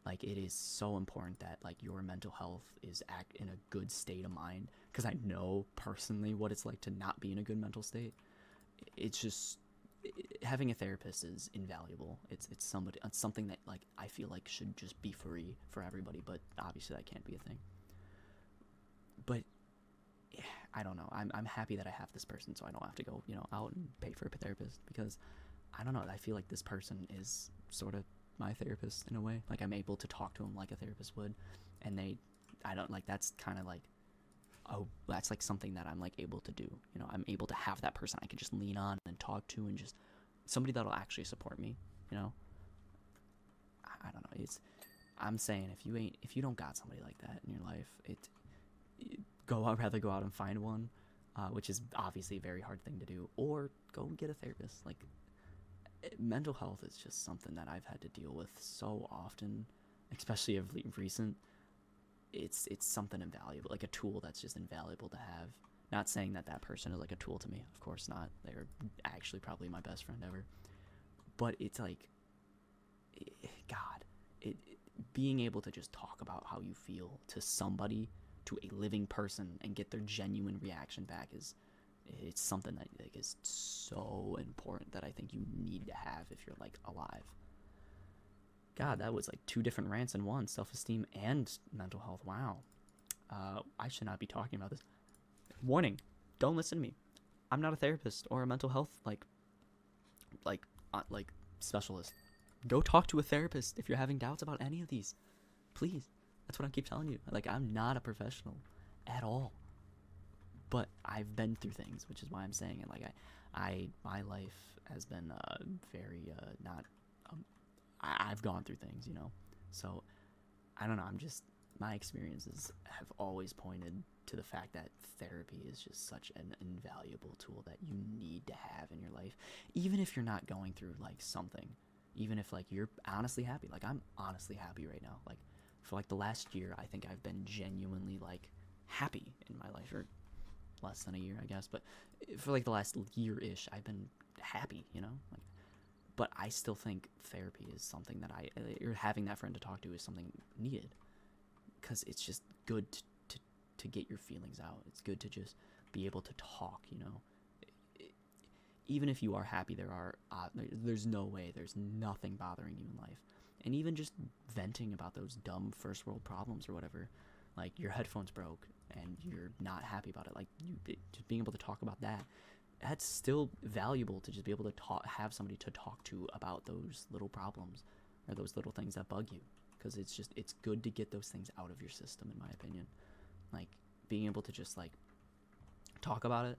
[SPEAKER 1] Like it is so important that like your mental health is in a good state of mind, because I know personally what it's like to not be in a good mental state. It's just having a therapist is invaluable. It's something that like I feel like should just be free for everybody, but obviously that can't be a thing. But yeah, I don't know. I'm happy that I have this person, so I don't have to go out and pay for a therapist, because I don't know. I feel like this person is sort of my therapist in a way. Like I'm able to talk to him like a therapist would, and I don't like that's kind of like, oh, that's like something that I'm like able to do. I'm able to have that person I can just lean on and talk to, and just somebody that'll actually support me. I don't know. I'm saying if you don't got somebody like that in your life, rather go out and find one, which is obviously a very hard thing to do, or go and get a therapist. Like mental health is just something that I've had to deal with so often, especially of recent. It's something invaluable, like a tool that's just invaluable to have. Not saying that person is like a tool to me, of course not. They're actually probably my best friend ever. But it's like, God, being able to just talk about how you feel to somebody, to a living person, and get their genuine reaction back it's something that like is so important, that I think you need to have if you're like alive. God, that was like 2 different rants in one: self-esteem and mental health. Wow. I should not be talking about this. Warning: don't listen to me. I'm not a therapist or a mental health like specialist. Go talk to a therapist if you're having doubts about any of these. Please. That's what I keep telling you. Like, I'm not a professional at all. But I've been through things, which is why I'm saying it. Like, my life has been very not. I've gone through things, So, I don't know. My experiences have always pointed to the fact that therapy is just such an invaluable tool that you need to have in your life, even if you're not going through like something, even if like you're honestly happy. Like I'm honestly happy right now. Like for like the last year, I think I've been genuinely like happy in my life, or less than a year, I guess. But for like the last year-ish, I've been happy, like. But I still think therapy is something that or having that friend to talk to is something needed, because it's just good to get your feelings out. It's good to just be able to talk, even if you are happy, there's no way, there's nothing bothering you in life. And even just venting about those dumb first world problems or whatever, like your headphones broke and you're not happy about it, like just being able to talk about that's still valuable, to just be able to have somebody to talk to about those little problems or those little things that bug you, because it's good to get those things out of your system, in my opinion. Like being able to just like talk about it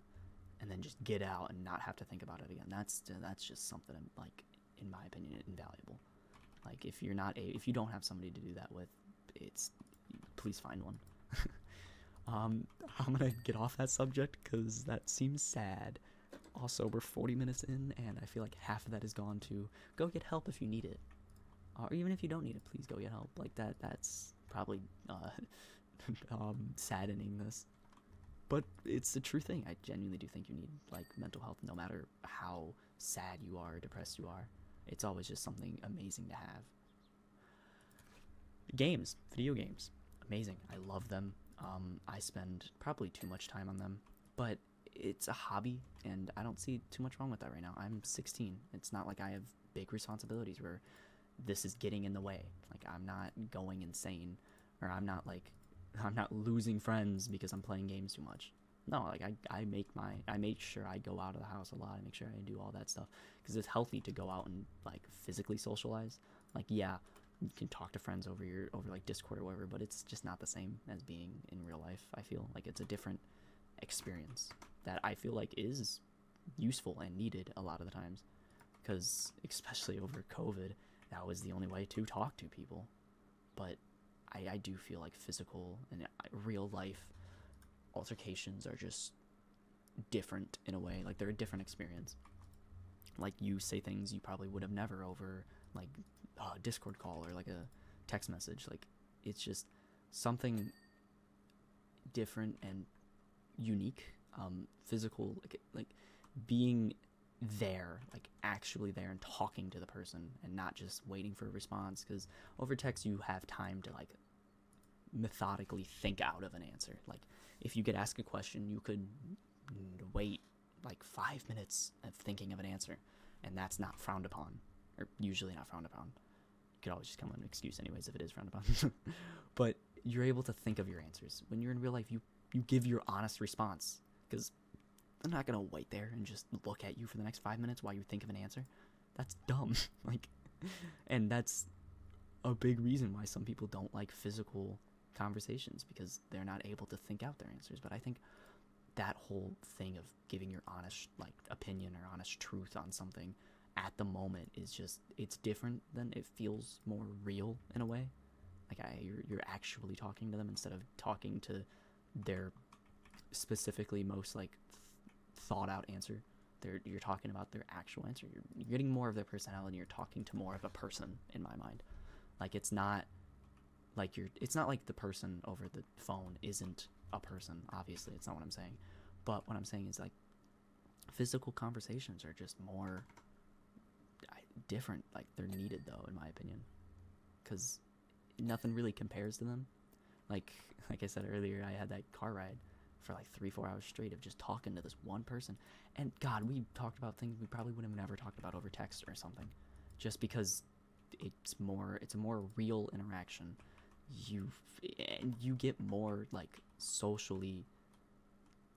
[SPEAKER 1] and then just get out and not have to think about it again. That's just something like, in my opinion, invaluable. Like if you don't have somebody to do that with, please find one. I'm gonna get off that subject because that seems sad. Also, we're 40 minutes in, and I feel like half of that is gone to go get help if you need it. Or even if you don't need it, please go get help. Like that's probably saddening this. But it's the true thing. I genuinely do think you need like mental health, no matter how sad you are or depressed you are. It's always just something amazing to have. Video games, amazing. I love them. I spend probably too much time on them, but it's a hobby, and I don't see too much wrong with that right now. I'm 16. It's not like I have big responsibilities where this is getting in the way. Like I'm not going insane, or I'm not losing friends because I'm playing games too much. No, like I make sure I go out of the house a lot. I make sure I do all that stuff, because it's healthy to go out and like physically socialize. Like yeah, you can talk to friends over like Discord or whatever, but it's just not the same as being in real life. I feel like it's a different experience that I feel like is useful and needed a lot of the times, because especially over COVID, that was the only way to talk to people. But I do feel like physical and real life altercations are just different in a way. Like they're a different experience. Like you say things you probably would have never over like a Discord call or like a text message. Like it's just something different and unique. Physical, like being there, like actually there and talking to the person and not just waiting for a response, because over text you have time to like methodically think out of an answer. Like if you get asked a question, you could wait like 5 minutes of thinking of an answer. and that's not frowned upon, or usually not frowned upon. You could always just come with an excuse anyways if it is frowned upon. But you're able to think of your answers. When you're in real life, you give your honest response, because I'm not gonna wait there and just look at you for the next 5 minutes while you think of an answer. That's dumb. Like, and that's a big reason why some people don't like physical conversations, because they're not able to think out their answers. But I think that whole thing of giving your honest like opinion or honest truth on something at the moment is just, it's different. Than it feels more real in a way. Like you're actually talking to them instead of talking to their specifically most like thought out answer. You're talking about their actual answer. You're getting more of their personality. You're talking to more of a person in my mind. Like it's not like the person over the phone isn't a person. Obviously, it's not what I'm saying. But what I'm saying is, like, physical conversations are just more different. Like, they're needed, though, in my opinion, because nothing really compares to them. Like I said earlier, I had that car ride for like 3-4 hours straight of just talking to this one person, and God, we talked about things we probably would have never talked about over text or something, just because it's a more real interaction. You get more like socially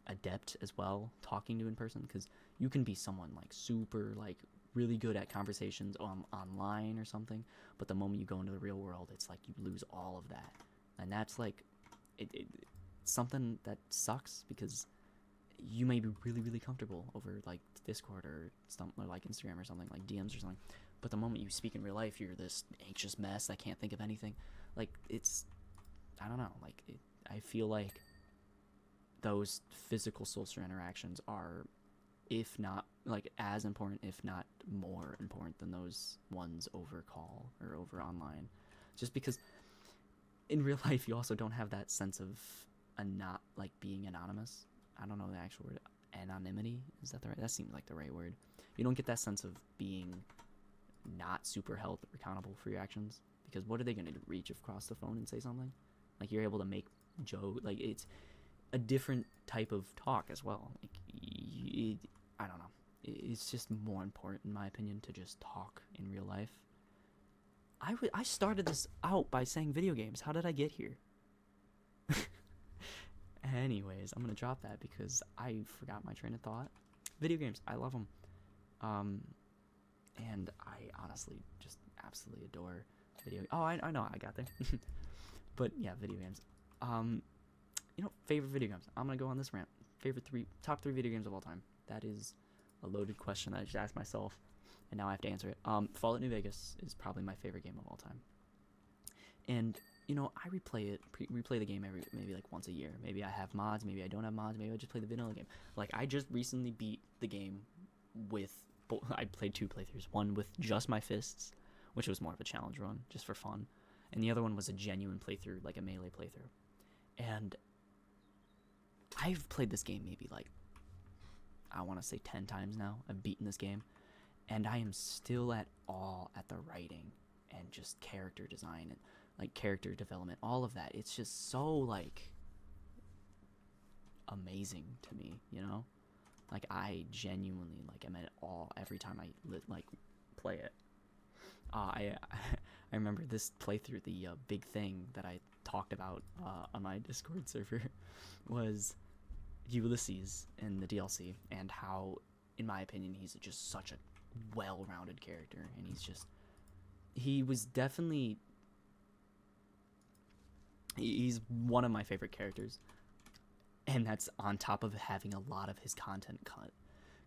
[SPEAKER 1] adept as well talking to in person, because you can be someone like super like really good at conversations online or something, but the moment you go into the real world, it's like you lose all of that. And that's like something that sucks, because you may be really, really comfortable over like Discord or something, or like Instagram or something, like DMs or something, but the moment you speak in real life, you're this anxious mess that can't think of anything. Like, I don't know, like I feel like those physical social interactions are, if not like as important, if not more important than those ones over call or over online, just because in real life you also don't have that sense of not like being anonymous. I don't know the actual word. Anonymity, is that the right? That seems like the right word. You don't get that sense of being not super held accountable for your actions, because what are they going to do? Reach across the phone and say something? Like, you're able to make joke. Like, it's a different type of talk as well. Like, I don't know. It's just more important, in my opinion, to just talk in real life. I started this out by saying video games. How did I get here? Anyways, I'm gonna drop that because I forgot my train of thought. Video games, I love them. And I honestly just absolutely adore video. Oh, I know, I got there. But yeah, video games. Favorite video games. I'm gonna go on this rant. Top three video games of all time. That is a loaded question that I just asked myself, and now I have to answer it. Fallout New Vegas is probably my favorite game of all time. And I replay the game maybe like once a year. Maybe I have mods, maybe I don't have mods, maybe I just play the vanilla game. Like, I just recently beat the game with, I played 2 playthroughs. One with just my fists, which was more of a challenge run, just for fun. And the other one was a genuine playthrough, like a melee playthrough. And I've played this game maybe like, I want to say 10 times now. I've beaten this game. And I am still at awe at the writing and just character design and like character development, all of that. It's just so like amazing to me, Like, I genuinely like am at awe every time I play it. I remember this playthrough, the big thing that I talked about on my Discord server was Ulysses in the DLC, and how, in my opinion, he's just such a well-rounded character, and he's one of my favorite characters, and that's on top of having a lot of his content cut,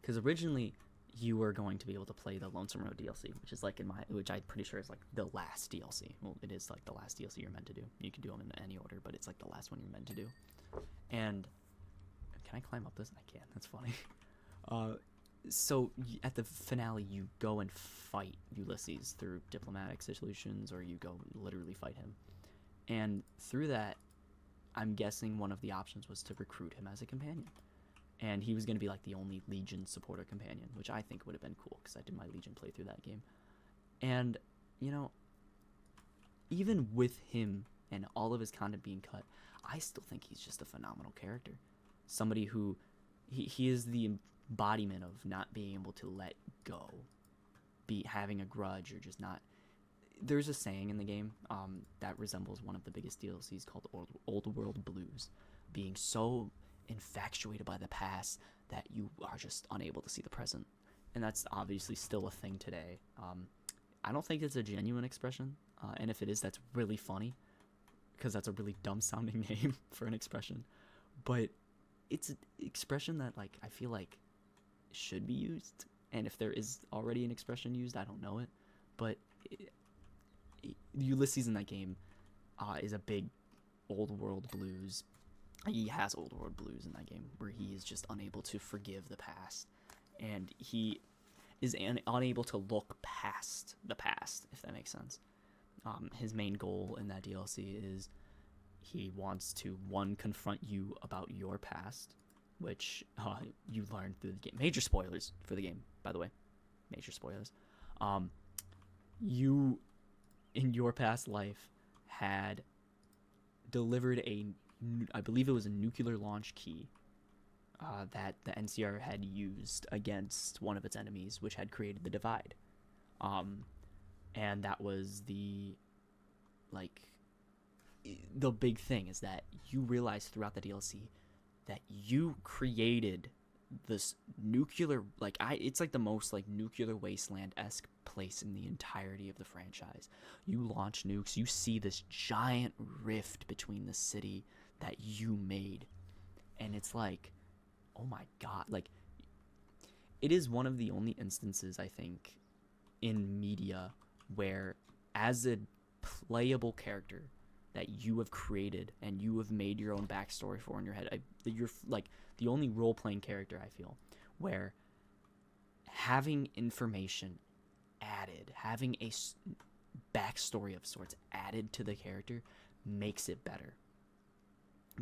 [SPEAKER 1] because originally you were going to be able to play the Lonesome Road DLC, which is like which I'm pretty sure is like the last DLC. Well, it is like the last DLC you're meant to do. You can do them in any order, but it's like the last one you're meant to do. And can I climb up this? I can. That's funny. So at the finale, you go and fight Ulysses through diplomatic solutions, or you go literally fight him. And through that, I'm guessing one of the options was to recruit him as a companion. And he was going to be like the only Legion supporter companion, which I think would have been cool, because I did my Legion playthrough that game. And, even with him and all of his content being cut, I still think he's just a phenomenal character. Somebody who, he is the embodiment of not being able to let go be having a grudge or just not. There's a saying in the game that resembles one of the biggest DLCs called Old World Blues, being so infatuated by the past that you are just unable to see the present. And that's obviously still a thing today. I don't think it's a genuine expression, and if it is, that's really funny, because that's a really dumb sounding name for an expression. But it's an expression that, like, I feel like should be used, and if there is already an expression used, I don't know it. But Ulysses in that game is a big Old World Blues. He has Old World Blues in that game, where he is just unable to forgive the past, and he is unable to look past the past, if that makes sense. His main goal in that DLC is he wants to, one, confront you about your past, which you learn through the game. Major spoilers for the game, by the way. Major spoilers. You, in your past life, had delivered I believe it was a nuclear launch key that the NCR had used against one of its enemies, which had created the divide. And that was the big thing, is that you realize throughout the DLC that you created this nuclear, it's like the most like nuclear wasteland-esque place in the entirety of the franchise. You launch nukes, you see this giant rift between the city that you made, and it's like, oh my god, like, it is one of the only instances, I think, in media where, as a playable character that you have created and you have made your own backstory for in your head, you're like the only role-playing character, I feel, where having information added, having a backstory of sorts added to the character makes it better,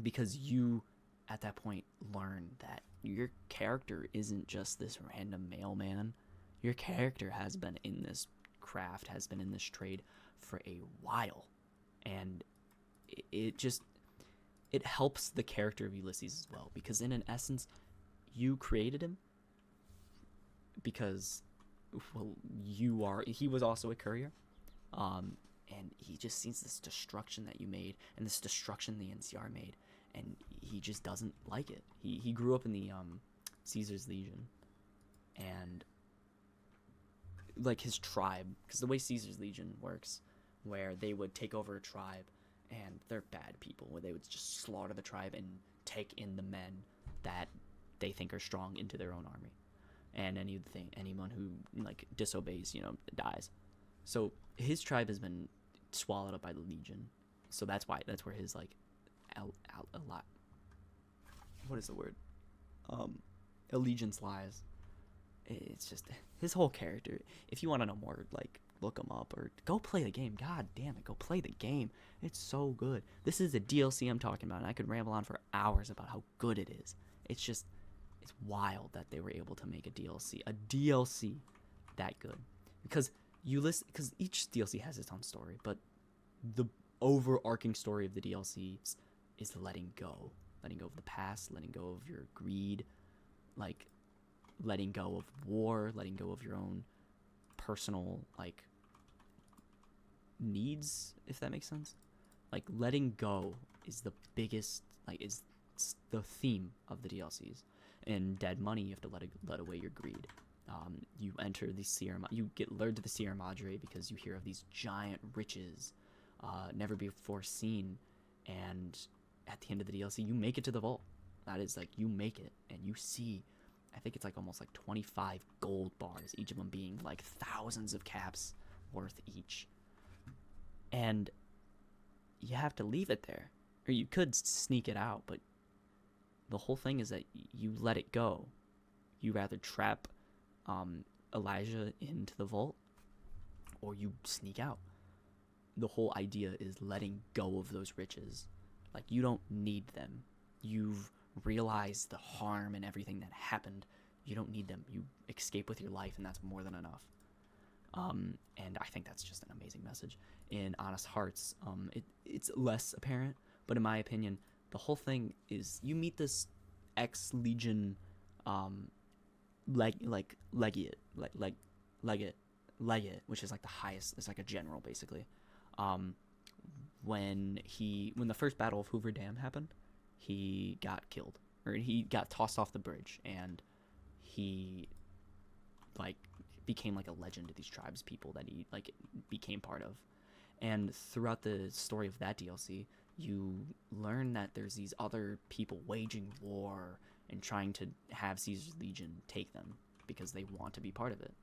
[SPEAKER 1] because you at that point learn that your character isn't just this random mailman. Your character has been in this craft, has been in this trade for a while, and it helps the character of Ulysses as well, because in an essence you created him because, well, he was also a courier, and he just sees this destruction that you made and this destruction the NCR made, and he just doesn't like it. He grew up in the Caesar's Legion, and like his tribe, because the way Caesar's Legion works, where they would take over a tribe, and they're bad people, where they would just slaughter the tribe and take in the men that they think are strong into their own army, and anyone who like disobeys, dies. So his tribe has been swallowed up by the Legion, so that's where his like what is the word? Allegiance lies. It's just his whole character. If you want to know more, like, look him up or go play the game. God damn it, go play the game. It's so good. This is a DLC I'm talking about, and I could ramble on for hours about how good it is. It's wild that they were able to make a DLC that good. Because each DLC has its own story, but the overarching story of the DLC is letting go of the past, letting go of your greed, like letting go of war, letting go of your own personal like needs, if that makes sense. Like, letting go is the biggest, like, is the theme of the DLCs. In Dead Money, you have to let away your greed. You enter the you get lured to the Sierra Madre because you hear of these giant riches, never before seen, and at the end of the DLC, you make it to the vault. That is, like, you make it, and you see, I think it's like almost like 25 gold bars, each of them being like thousands of caps worth each. And you have to leave it there, or you could sneak it out, but the whole thing is that you let it go. You rather trap Elijah into the vault, or you sneak out. The whole idea is letting go of those riches. Like, you don't need them. You've realized the harm and everything that happened. You don't need them. You escape with your life, and that's more than enough. And I think that's just an amazing message. In Honest Hearts, it's less apparent, but in my opinion, the whole thing is you meet this ex-Legion legate, Leggett, which is like the highest, it's like a general basically. Um, when the first Battle of Hoover Dam happened, he got killed, or he got tossed off the bridge, and he like became like a legend to these tribes people that he like became part of. And throughout the story of that DLC, you learn that there's these other people waging war and trying to have Caesar's Legion take them because they want to be part of it.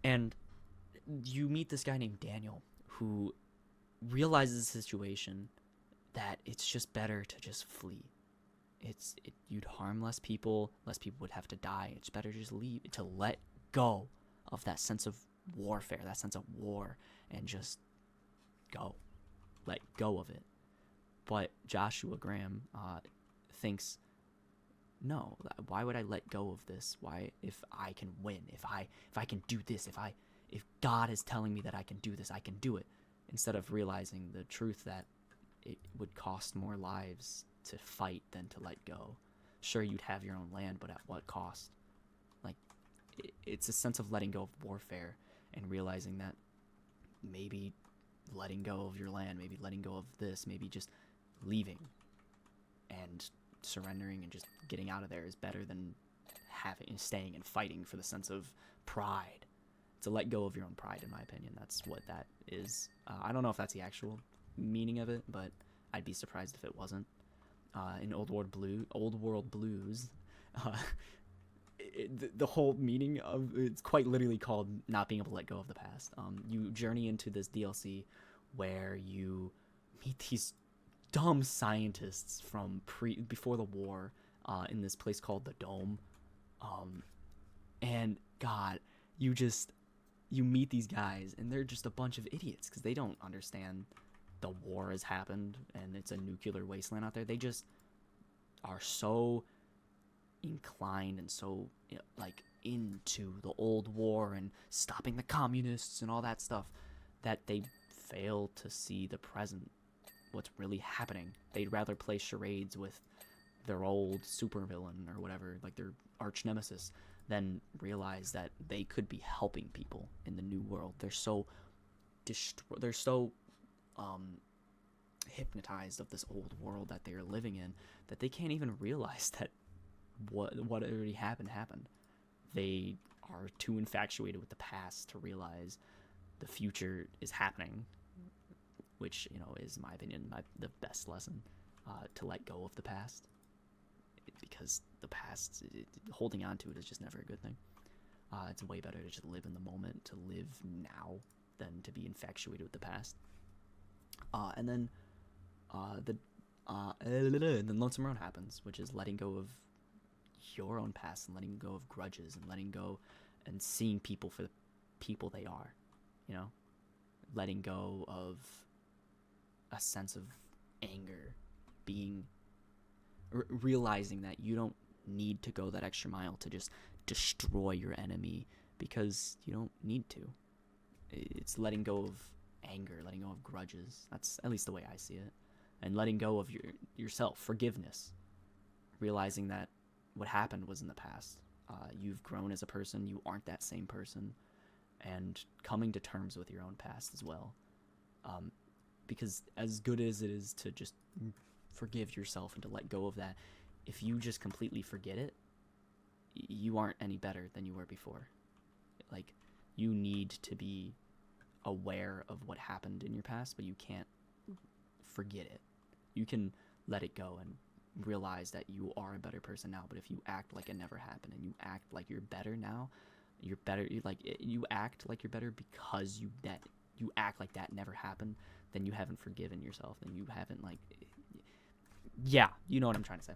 [SPEAKER 1] And you meet this guy named Daniel who realizes the situation, that it's just better to just flee. You'd harm less people would have to die. It's better to just leave, to let go of that sense of warfare, that sense of war, and just let go of it. But Joshua Graham thinks, no, why would I let go of this? Why, if I can win, if I can do this, if God is telling me that I can do this, I can do it, instead of realizing the truth that it would cost more lives to fight than to let go. Sure, you'd have your own land, but at what cost? Like, it's a sense of letting go of warfare and realizing that maybe letting go of your land, maybe letting go of this, maybe just leaving and surrendering and just getting out of there is better than staying and fighting for the sense of pride. To let go of your own pride, in my opinion. That's what that is. I don't know if that's the actual meaning of it, but I'd be surprised if it wasn't. In Old World Blues, the whole meaning of it's quite literally called not being able to let go of the past. You journey into this DLC where you meet these dumb scientists from before the war in this place called the Dome, and God, you meet these guys and they're just a bunch of idiots because they don't understand the war has happened and it's a nuclear wasteland out there. They just are so inclined and so like into the old war and stopping the communists and all that stuff that they fail to see the present, what's really happening. They'd rather play charades with their old supervillain or whatever, like their arch nemesis, than realize that they could be helping people in the new world. They're so hypnotized of this old world that they are living in that they can't even realize that what already happened. They are too infatuated with the past to realize the future is happening, which, is, in my opinion, the best lesson, to let go of the past, because the past, holding on to it is just never a good thing. It's way better to just live in the moment, to live now, than to be infatuated with the past. And then Lonesome Road happens, which is letting go of your own past and letting go of grudges and letting go and seeing people for the people they are, letting go of a sense of anger, realizing that you don't need to go that extra mile to just destroy your enemy, because you don't need to. It's letting go of anger, letting go of grudges. That's at least the way I see it. And letting go of yourself, forgiveness, realizing that what happened was in the past. You've grown as a person, you aren't that same person, and coming to terms with your own past as well. Because as good as it is to just forgive yourself and to let go of that, if you just completely forget it, you aren't any better than you were before. Like, you need to be aware of what happened in your past, but you can't forget it. You can let it go and realize that you are a better person now, but if you act like it never happened and you act like you're better now, you act like you're better because you act like that never happened, then you haven't forgiven yourself, then you haven't, yeah, you know what I'm trying to say.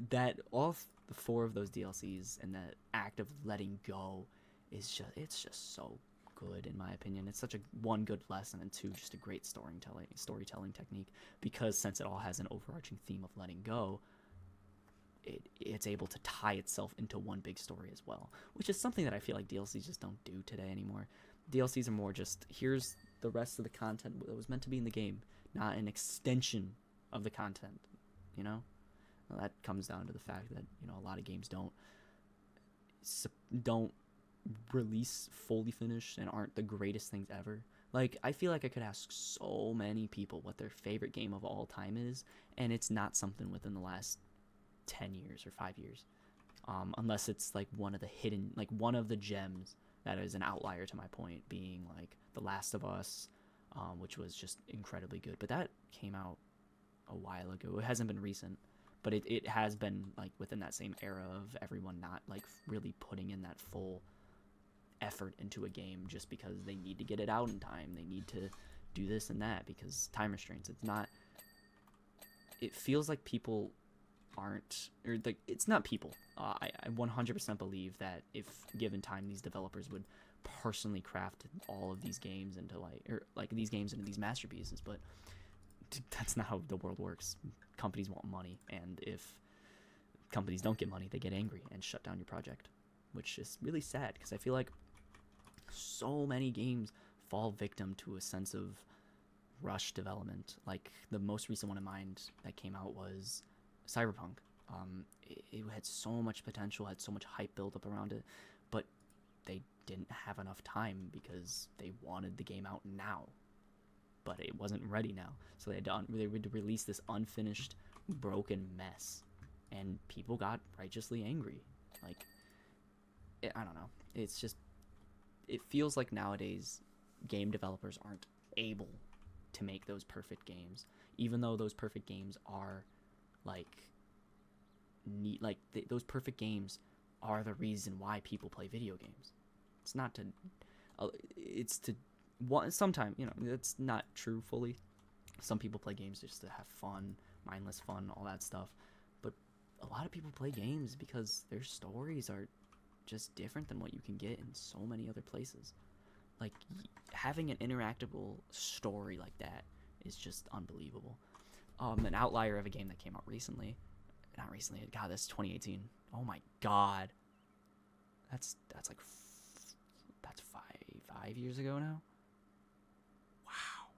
[SPEAKER 1] That all the 4 of those DLCs and that act of letting go it's just so good, in my opinion. It's such a one, good lesson, and 2, just a great storytelling technique, because since it all has an overarching theme of letting go, it's able to tie itself into one big story as well, which is something that I feel like DLCs just don't do today anymore. DLCs are more just, here's the rest of the content that was meant to be in the game, not an extension of the content, Well, that comes down to the fact that, a lot of games don't release fully finished and aren't the greatest things ever. Like, I feel like I could ask so many people what their favorite game of all time is, and it's not something within the last 10 years or 5 years. Unless it's like one of the hidden, like one of the gems that is an outlier to my point, being like The Last of Us, which was just incredibly good. But that came out a while ago. It hasn't been recent, but it has been like within that same era of everyone not like really putting in that full effort into a game just because they need to get it out in time. They need to do this and that because time restraints. It's not. It feels like people aren't, or like it's not people. I 100% believe that if given time, these developers would personally craft all of these games into these games into these masterpieces. But that's not how the world works. Companies want money, and if companies don't get money, they get angry and shut down your project, which is really sad because I feel like so many games fall victim to a sense of rush development. Like the most recent one in mind that came out was Cyberpunk. It had so much potential, had so much hype built up around it, but they didn't have enough time because they wanted the game out now, but it wasn't ready now. So they would release this unfinished, broken mess, and people got righteously angry. Like, I don't know. It's just, it feels like nowadays game developers aren't able to make those perfect games, even though those perfect games are those perfect games are the reason why people play video games. It's not to, it's to, sometimes, it's not true fully. Some people play games just to have fun, mindless fun, all that stuff. But a lot of people play games because their stories are just different than what you can get in so many other places. Like, having an interactable story like that is just unbelievable. An outlier of a game that came out recently. Not recently. God, that's 2018. Oh my God. That's like that's five years ago now. Wow.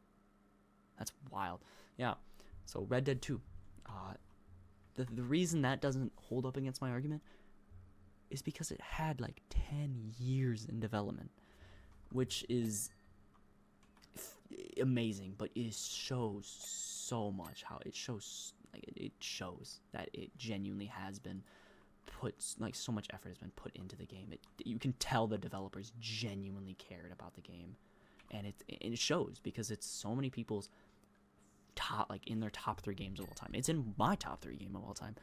[SPEAKER 1] That's wild. Yeah. So Red Dead 2. The reason that doesn't hold up against my argument is because it had like 10 years in development, which is amazing, but it shows so much how it shows that it genuinely has been put, like, so much effort has been put into the game. You can tell the developers genuinely cared about the game, and it shows because it's so many people's top, like, in their top 3 games of all time. It's in my top 3 game of all time.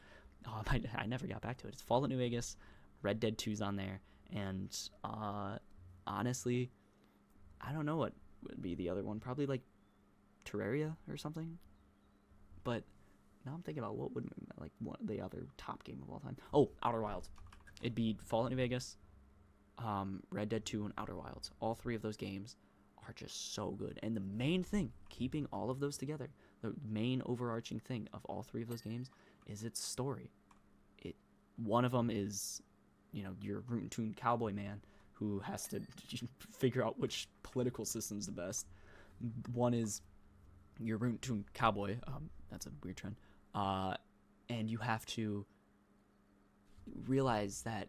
[SPEAKER 1] I never got back to it. It's Fallout New Vegas, Red Dead 2's on there, and honestly, I don't know what would be the other one. Probably like Terraria or something. But now I'm thinking about what would like one the other top game of all time. Oh, Outer Wilds. It'd be Fallout New Vegas, Red Dead 2, and Outer Wilds. All 3 of those games are just so good. And the main thing, keeping all of those together, the main overarching thing of all 3 of those games is its story. One of them is, your rootin' tootin' cowboy man who has to figure out which political system's the best. One is your rootin' tootin' cowboy. That's a weird trend. And you have to realize that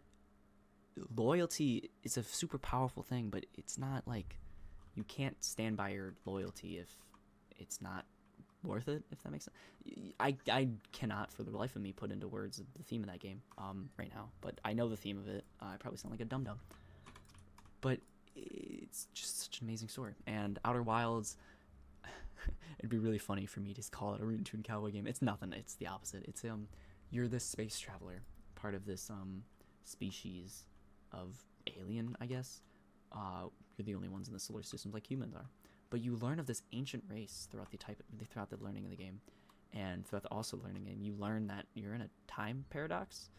[SPEAKER 1] loyalty is a super powerful thing, but it's not like you can't stand by your loyalty if it's not worth it, if that makes sense. I cannot for the life of me put into words the theme of that game right now, but I know the theme of it. I probably sound like a dum-dum, but it's just such an amazing story. And Outer Wilds, it'd be really funny for me to call it a rootin' tootin' cowboy game. It's nothing. It's the opposite. It's you're this space traveler, part of this species of alien, I guess. You're the only ones in the solar system like humans are. But you learn of this ancient race throughout the learning of the game, and throughout the also learning game, you learn that you're in a time paradox.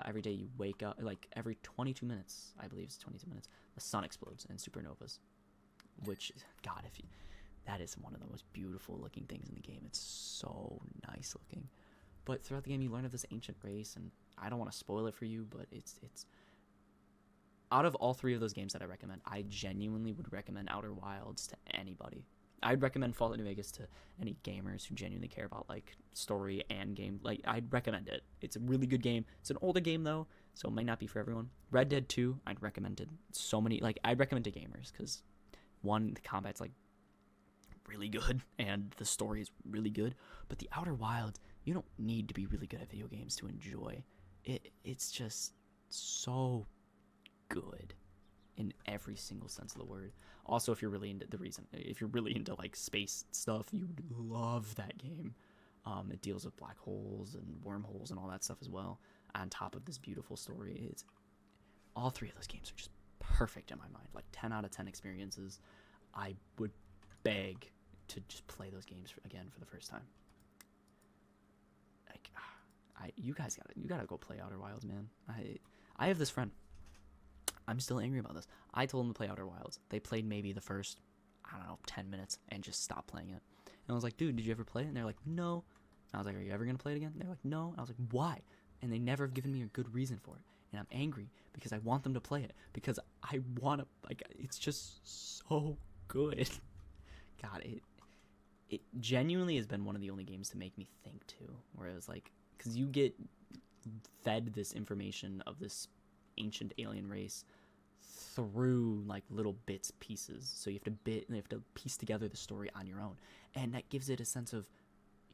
[SPEAKER 1] Every day you wake up, like every 22 minutes, I believe it's 22 minutes, the sun explodes in supernovas, which, God, that is one of the most beautiful looking things in the game. It's so nice looking. But throughout the game, you learn of this ancient race, and I don't want to spoil it for you, but it's out of all 3 of those games that I recommend, I genuinely would recommend Outer Wilds to anybody. I'd recommend Fallout New Vegas to any gamers who genuinely care about like story and game. Like, I'd recommend it. It's a really good game. It's an older game though, so it might not be for everyone. Red Dead 2, I'd recommend it. So many, like, I'd recommend to gamers because one, the combat's like really good and the story is really good. But the Outer Wilds, you don't need to be really good at video games to enjoy it. It's just so good in every single sense of the word. Also, if you're really into like space stuff, you would love that game. It deals with black holes and wormholes and all that stuff as well, on top of this beautiful story. It's all three of those games are just perfect in my mind, like 10 out of 10 experiences. I would beg to just play those games again for the first time. Like, you gotta go play Outer Wilds, man. I have this friend. I'm still angry about this. I told them to play Outer Wilds. They played maybe the first, 10 minutes and just stopped playing it. And I was like, dude, did you ever play it? And they're like, no. And I was like, are you ever going to play it again? And they're like, no. And I was like, why? And they never have given me a good reason for it. And I'm angry because I want them to play it. Because I want to, like, it's just so good. God, it genuinely has been one of the only games to make me think, too. Where it was like, because you get fed this information of this ancient alien race through like little pieces, so you have to piece together the story on your own, and that gives it a sense of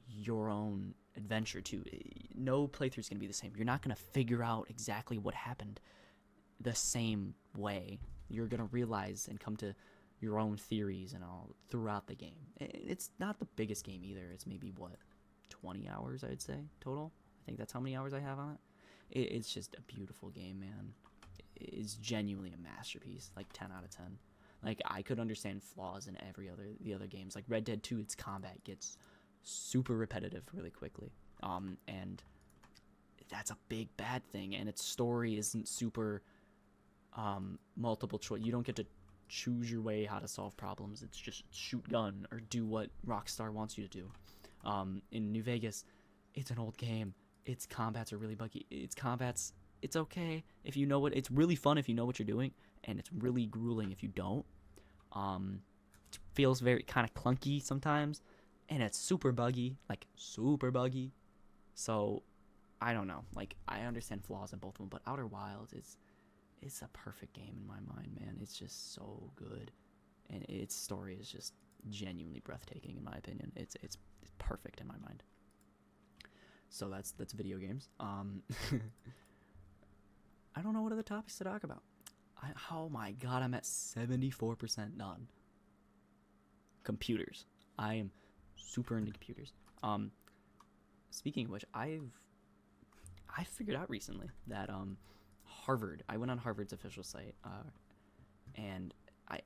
[SPEAKER 1] your own adventure too. No playthrough is going to be the same. You're not going to figure out exactly what happened the same way. You're going to realize and come to your own theories and all throughout the game. It's not the biggest game either. It's maybe 20 hours I'd say total. I think that's how many hours I have on it. It's just a beautiful game, man. It's genuinely a masterpiece, like 10 out of 10. Like, I could understand flaws in the other games. Like Red Dead 2, its combat gets super repetitive really quickly. And that's a big bad thing. And its story isn't super multiple choice. You don't get to choose your way how to solve problems. It's just shoot gun or do what Rockstar wants you to do. In New Vegas, it's an old game. Its combats are really buggy. It's okay if you know what. It's really fun if you know what you're doing, and it's really grueling if you don't. It feels very kind of clunky sometimes, and it's super buggy, So, I don't know. Like, I understand flaws in both of them, but Outer Wilds it's a perfect game in my mind, man. It's just so good, and its story is just genuinely breathtaking in my opinion. It's perfect in my mind. So that's video games. I don't know what other topics to talk about. Oh my god, I'm at 74% done. Computers. I am super into computers. Speaking of which, I figured out recently that Harvard. I went on Harvard's official site, and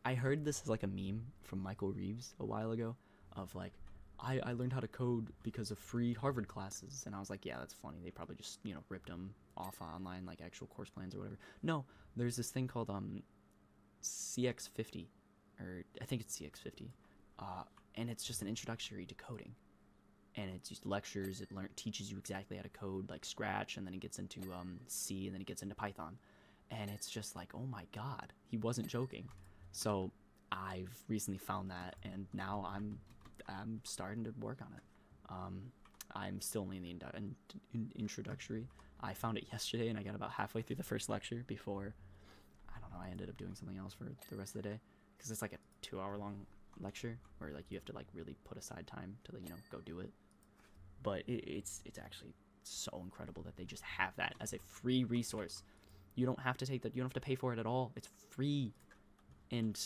[SPEAKER 1] I heard this as like a meme from Michael Reeves a while ago of like, I learned how to code because of free Harvard classes. And I was like, yeah, that's funny. They probably just, ripped them off online, like actual course plans or whatever. No, there's this thing called CX50, or I think it's CX50. And it's just an introductory to coding. And it's just lectures. It teaches you exactly how to code, like Scratch, and then it gets into C, and then it gets into Python. And it's just like, oh my god, he wasn't joking. So I've recently found that, and now I'm starting to work on it. I'm still only in the introductory. I found it yesterday, and I got about halfway through the first lecture before, I don't know, I ended up doing something else for the rest of the day, because it's like a 2-hour long lecture where like you have to like really put aside time to go do it. But it's actually so incredible that they just have that as a free resource. You don't have to take that. You don't have to pay for it at all. It's free, and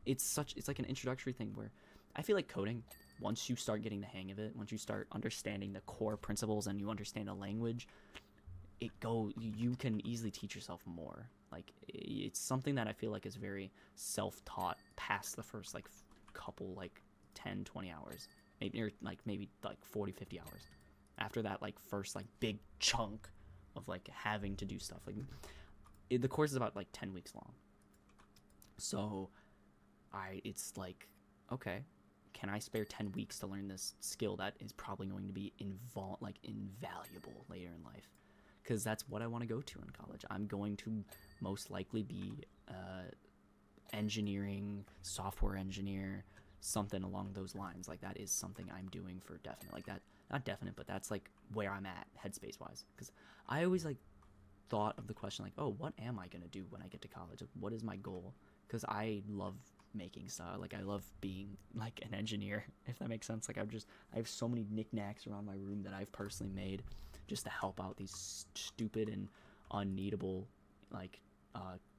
[SPEAKER 1] it's like an introductory thing where I feel like coding, once you start getting the hang of it, once you start understanding the core principles and you understand a language, you can easily teach yourself more. Like, it's something that I feel like is very self-taught past the first like couple, like 10, 20 hours, maybe 40, 50 hours. After that, like first like big chunk of like having to do stuff, like the course is about like 10 weeks long. So it's like, okay, can I spare 10 weeks to learn this skill that is probably going to be invaluable later in life? Because that's what I want to go to in college. I'm going to most likely be engineering, software engineer, something along those lines. Like that is something I'm doing for definite. Like that, not definite, but that's like where I'm at headspace wise. Because I always like thought of the question like, oh, what am I gonna do when I get to college? Like, what is my goal? Because I love making stuff. Like I love being like an engineer, if that makes sense. Like I have so many knickknacks around my room that I've personally made just to help out these stupid and unneedable like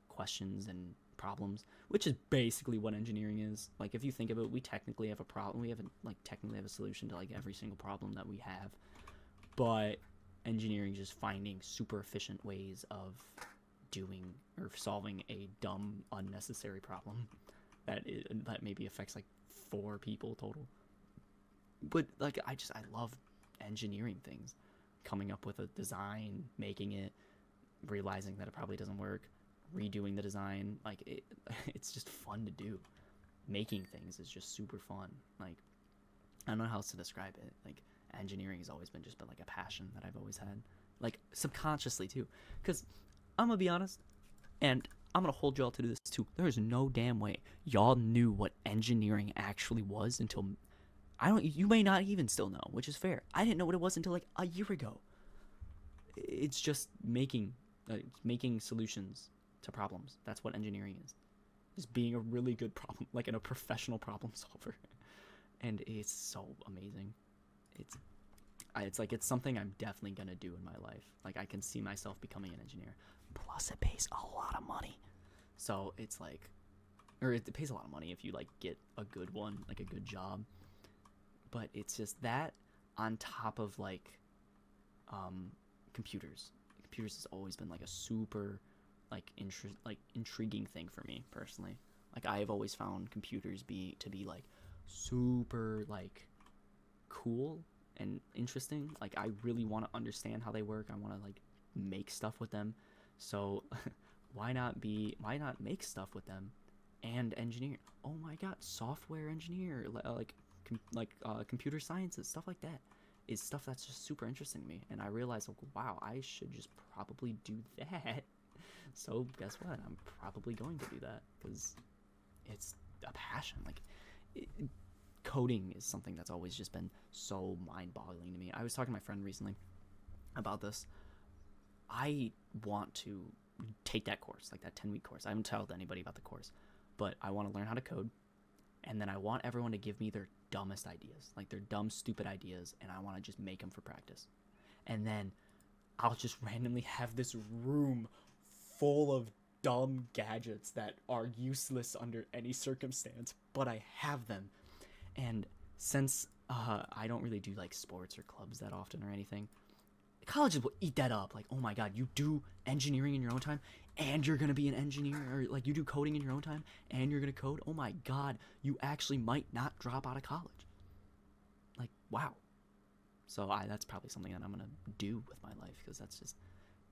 [SPEAKER 1] questions and problems, which is basically what engineering is. Like if you think of it, we technically have a problem. We haven't like technically have a solution to like every single problem that we have, but engineering is just finding super efficient ways of doing or solving a dumb unnecessary problem that maybe affects like 4 people total. But like I love engineering things, coming up with a design, making it, realizing that it probably doesn't work, redoing the design. Like it's just fun to do. Making things is just super fun. Like I don't know how else to describe it. Like engineering has always been like a passion that I've always had, like subconsciously too. Because I'm gonna be honest, and I'm gonna hold y'all to this too. There's no damn way y'all knew what engineering actually was until you may not even still know, which is fair. I didn't know what it was until like a year ago. It's just making solutions to problems. That's what engineering is. Just being a really good problem, like a professional problem solver. And it's so amazing. It's something I'm definitely gonna do in my life. Like I can see myself becoming an engineer. Plus it pays a lot of money. So it's like, or it pays a lot of money if you like get a good one, like a good job. But it's just that on top of like computers. Computers has always been like a super like intriguing thing for me personally. Like I have always found computers to be like super like cool and interesting. Like I really want to understand how they work. I want to like make stuff with them. So why not make stuff with them and engineer? Oh my god, software engineer, computer sciences, stuff like that is stuff that's just super interesting to me. And I realized, like, wow, I should just probably do that. So guess what? I'm probably going to do that because it's a passion. Like coding is something that's always just been so mind-boggling to me. I was talking to my friend recently about this. I want to take that course, like that 10-week course. I haven't told anybody about the course, but I want to learn how to code. And then I want everyone to give me their dumbest ideas, like their dumb, stupid ideas, and I want to just make them for practice. And then I'll just randomly have this room full of dumb gadgets that are useless under any circumstance, but I have them. And since I don't really do like sports or clubs that often or anything, colleges will eat that up. Like, oh my god, you do engineering in your own time and you're gonna be an engineer, or like you do coding in your own time and you're gonna code. Oh my god, you actually might not drop out of college. Like, wow. So that's probably something that I'm gonna do with my life, because that's just,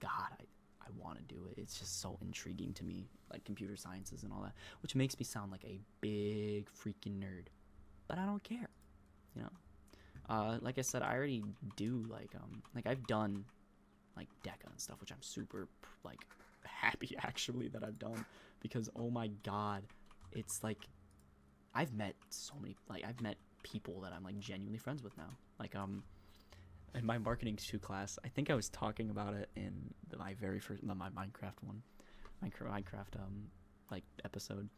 [SPEAKER 1] god, I want to do it. It's just so intriguing to me, like computer sciences and all that, which makes me sound like a big freaking nerd, but I don't care, you know. Like I said, I already do like I've done like DECA and stuff, which I'm super like happy actually that I've done, because oh my god, it's like I've met people that I'm like genuinely friends with now. Like in my marketing 2 class, I think I was talking about it in my very first my Minecraft like episode.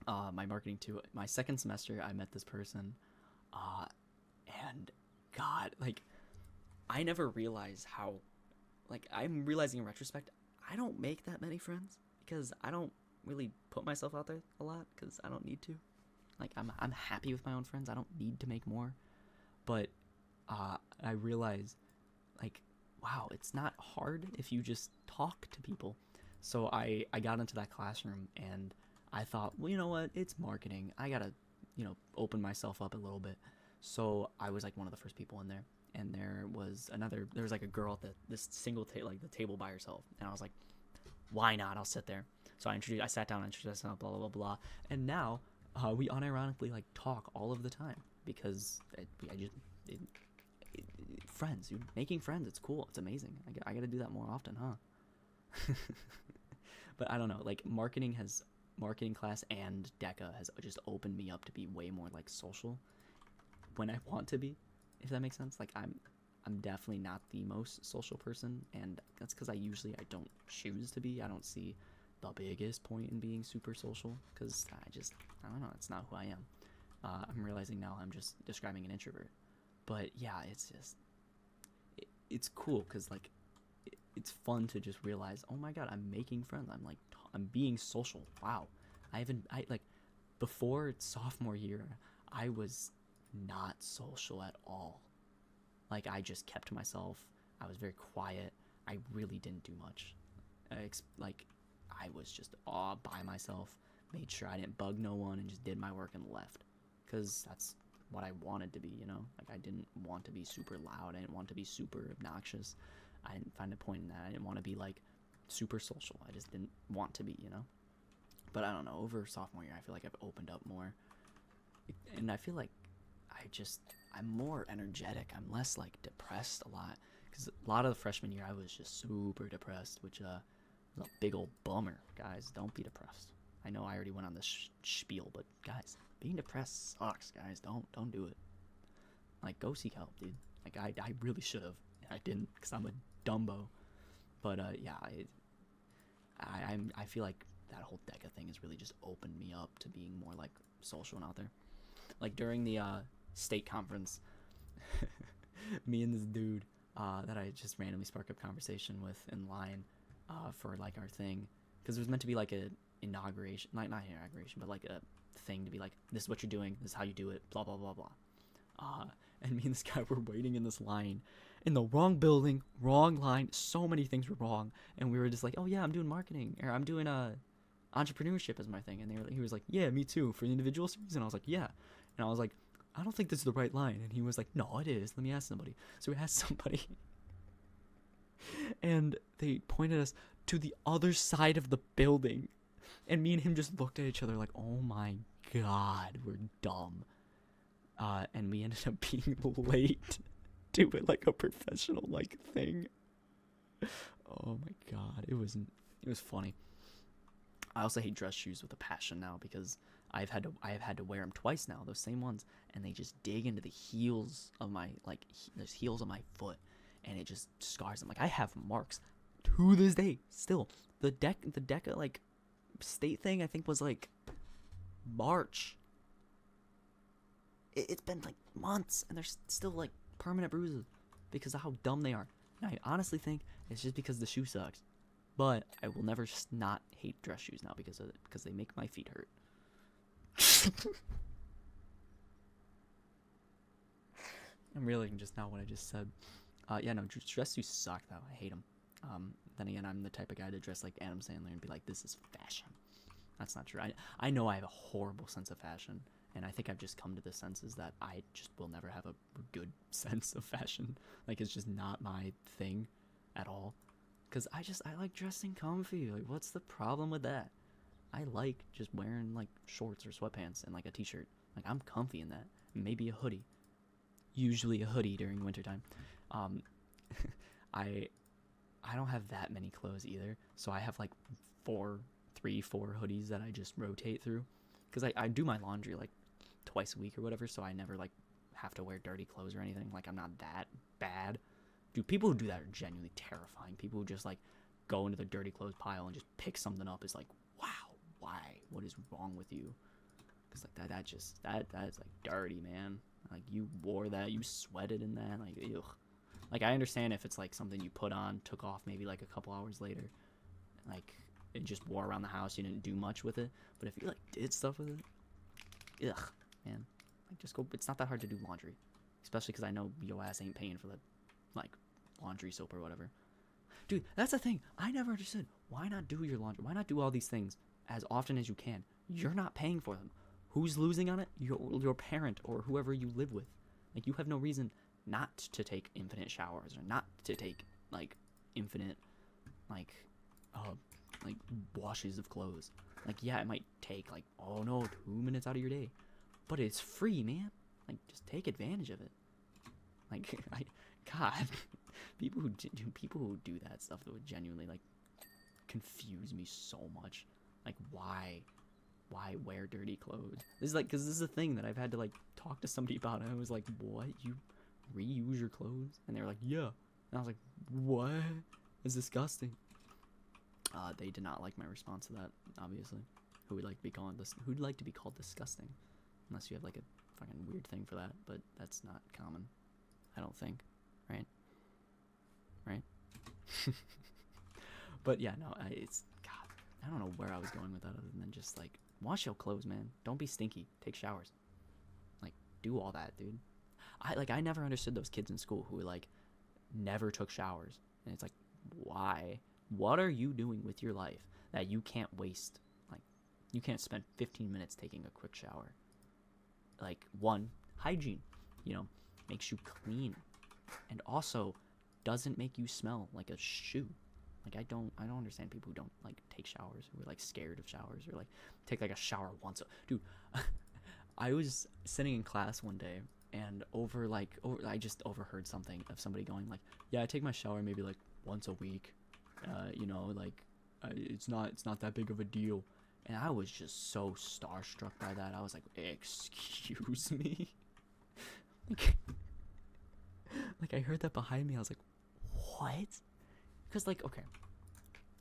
[SPEAKER 1] My marketing 2, my second semester, I met this person, and god, like I never realized how, like I'm realizing in retrospect, I don't make that many friends because I don't really put myself out there a lot because I don't need to. Like I'm happy with my own friends. I don't need to make more. But I realize, like, wow, it's not hard if you just talk to people. So I got into that classroom and I thought, well, you know what? It's marketing. I gotta, open myself up a little bit. So I was like one of the first people in there. And there was like a girl at this single the table by herself. And I was like, why not? I'll sit there. So I sat down and introduced myself, blah, blah, blah, blah. And now we unironically like talk all of the time because friends, dude. Making friends, it's cool. It's amazing. I got to do that more often, huh? But I don't know. Like marketing has marketing class and DECA has just opened me up to be way more like social when I want to be, if that makes sense. Like I'm definitely not the most social person, and that's because I don't choose to be. I don't see the biggest point in being super social, because I don't know, it's not who I am. I'm realizing now I'm just describing an introvert. But yeah, it's cool because like it's fun to just realize, oh my god, I'm making friends. I'm being social. Wow, I like before sophomore year, I was not social at all. Like I just kept to myself. I was very quiet. I really didn't do much. Like I was just all by myself. Made sure I didn't bug no one and just did my work and left. Because that's what I wanted to be, you know? Like I didn't want to be super loud. I didn't want to be super obnoxious. I didn't find a point in that. I didn't want to be like super social. I just didn't want to be, you know? But I don't know, over sophomore year I feel like I've opened up more. And I feel like I'm more energetic. I'm less like depressed a lot. Because a lot of the freshman year I was just super depressed, which was a big old bummer. Guys, don't be depressed. I know I already went on this spiel, but guys, being depressed sucks, guys. Don't do it. Like, go seek help, dude. Like, I really should have. I didn't, because I'm a dumbo. But, yeah, I feel like that whole DECA thing has really just opened me up to being more, like, social and out there. Like, during the state conference, me and this dude that I just randomly sparked up conversation with in line for, like, our thing. Because it was meant to be, like, a inauguration, not inauguration, but, like, a thing to be like, this is what you're doing, this is how you do it, blah blah blah blah. And me and this guy were waiting in this line, in the wrong building, wrong line. So many things were wrong, and we were just like, oh yeah, I'm doing marketing, or I'm doing entrepreneurship as my thing. And he was like, yeah, me too, for the individual series. And I was like, yeah. And I was like, I don't think this is the right line. And he was like, no, it is, let me ask somebody. So we asked somebody, and they pointed us to the other side of the building. And me and him just looked at each other like, oh my god, we're dumb. And we ended up being late to it, like a professional like thing. Oh my god, it was funny. I also hate dress shoes with a passion now, because I have had to wear them twice now, those same ones, and they just dig into the heels of my the heels of my foot, and it just scars them. Like I have marks to this day still. The DECA like state thing I think was like March. It's been like months and there's still like permanent bruises because of how dumb they are. And I honestly think it's just because the shoe sucks. But I will never not hate dress shoes now because of it, because they make my feet hurt. I'm realizing just now what I just said. Yeah, no, dress shoes suck though. I hate them. Then again, I'm the type of guy to dress like Adam Sandler and be like, this is fashion. That's not true. I know I have a horrible sense of fashion, and I think I've just come to the senses that I just will never have a good sense of fashion. Like, it's just not my thing at all. Because I like dressing comfy. Like, what's the problem with that? I like just wearing, like, shorts or sweatpants and, like, a t-shirt. Like, I'm comfy in that. Maybe a hoodie. Usually a hoodie during wintertime. I don't have that many clothes either, so I have like 4 hoodies that I just rotate through, because I do my laundry like twice a week or whatever, so I never like have to wear dirty clothes or anything. Like, I'm not that bad. Dude, people who do that are genuinely terrifying. People who just like go into the dirty clothes pile and just pick something up is like, wow, why? What is wrong with you? Because like that's like dirty, man. Like, you wore that, you sweated in that, like, ew. Like, I understand if it's, like, something you put on, took off maybe, like, a couple hours later. Like, it just wore around the house, you didn't do much with it. But if you, like, did stuff with it, ugh, man. Like, just go, it's not that hard to do laundry. Especially because I know your ass ain't paying for the, like, laundry soap or whatever. Dude, that's the thing. I never understood. Why not do your laundry? Why not do all these things as often as you can? You're not paying for them. Who's losing on it? Your parent or whoever you live with. Like, you have no reason not to take infinite showers, or not to take like infinite like washes of clothes. Like, yeah, it might take like, oh no, 2 minutes out of your day, but it's free, man. Like, just take advantage of it. Like, God, people who do that stuff that would genuinely like confuse me so much. Like, why why wear dirty clothes? This is like, because this is a thing that I've had to like talk to somebody about, and I was like, what, you reuse your clothes? And they were like, yeah. And I was like, what? It's disgusting. They did not like my response to that, obviously. Who would like to be called who'd like to be called disgusting? Unless you have like a fucking weird thing for that, but that's not common, I don't think. Right? But yeah, no, it's, God, I don't know where I was going with that other than just like, wash your clothes, man. Don't be stinky. Take showers. Like, do all that, dude. I never understood those kids in school who like never took showers. And it's like, why? What are you doing with your life that you can't waste? Like, you can't spend 15 minutes taking a quick shower. Like, one, hygiene, makes you clean. And also doesn't make you smell like a shoe. Like, I don't understand people who don't like take showers, who are like scared of showers, or like take like a shower once. Dude, I was sitting in class one day, and I just overheard something of somebody going like, yeah, I take my shower maybe like once a week. It's not that big of a deal. And I was just so starstruck by that. I was like, excuse me? Like I heard that behind me. I was like, what? Because like, okay,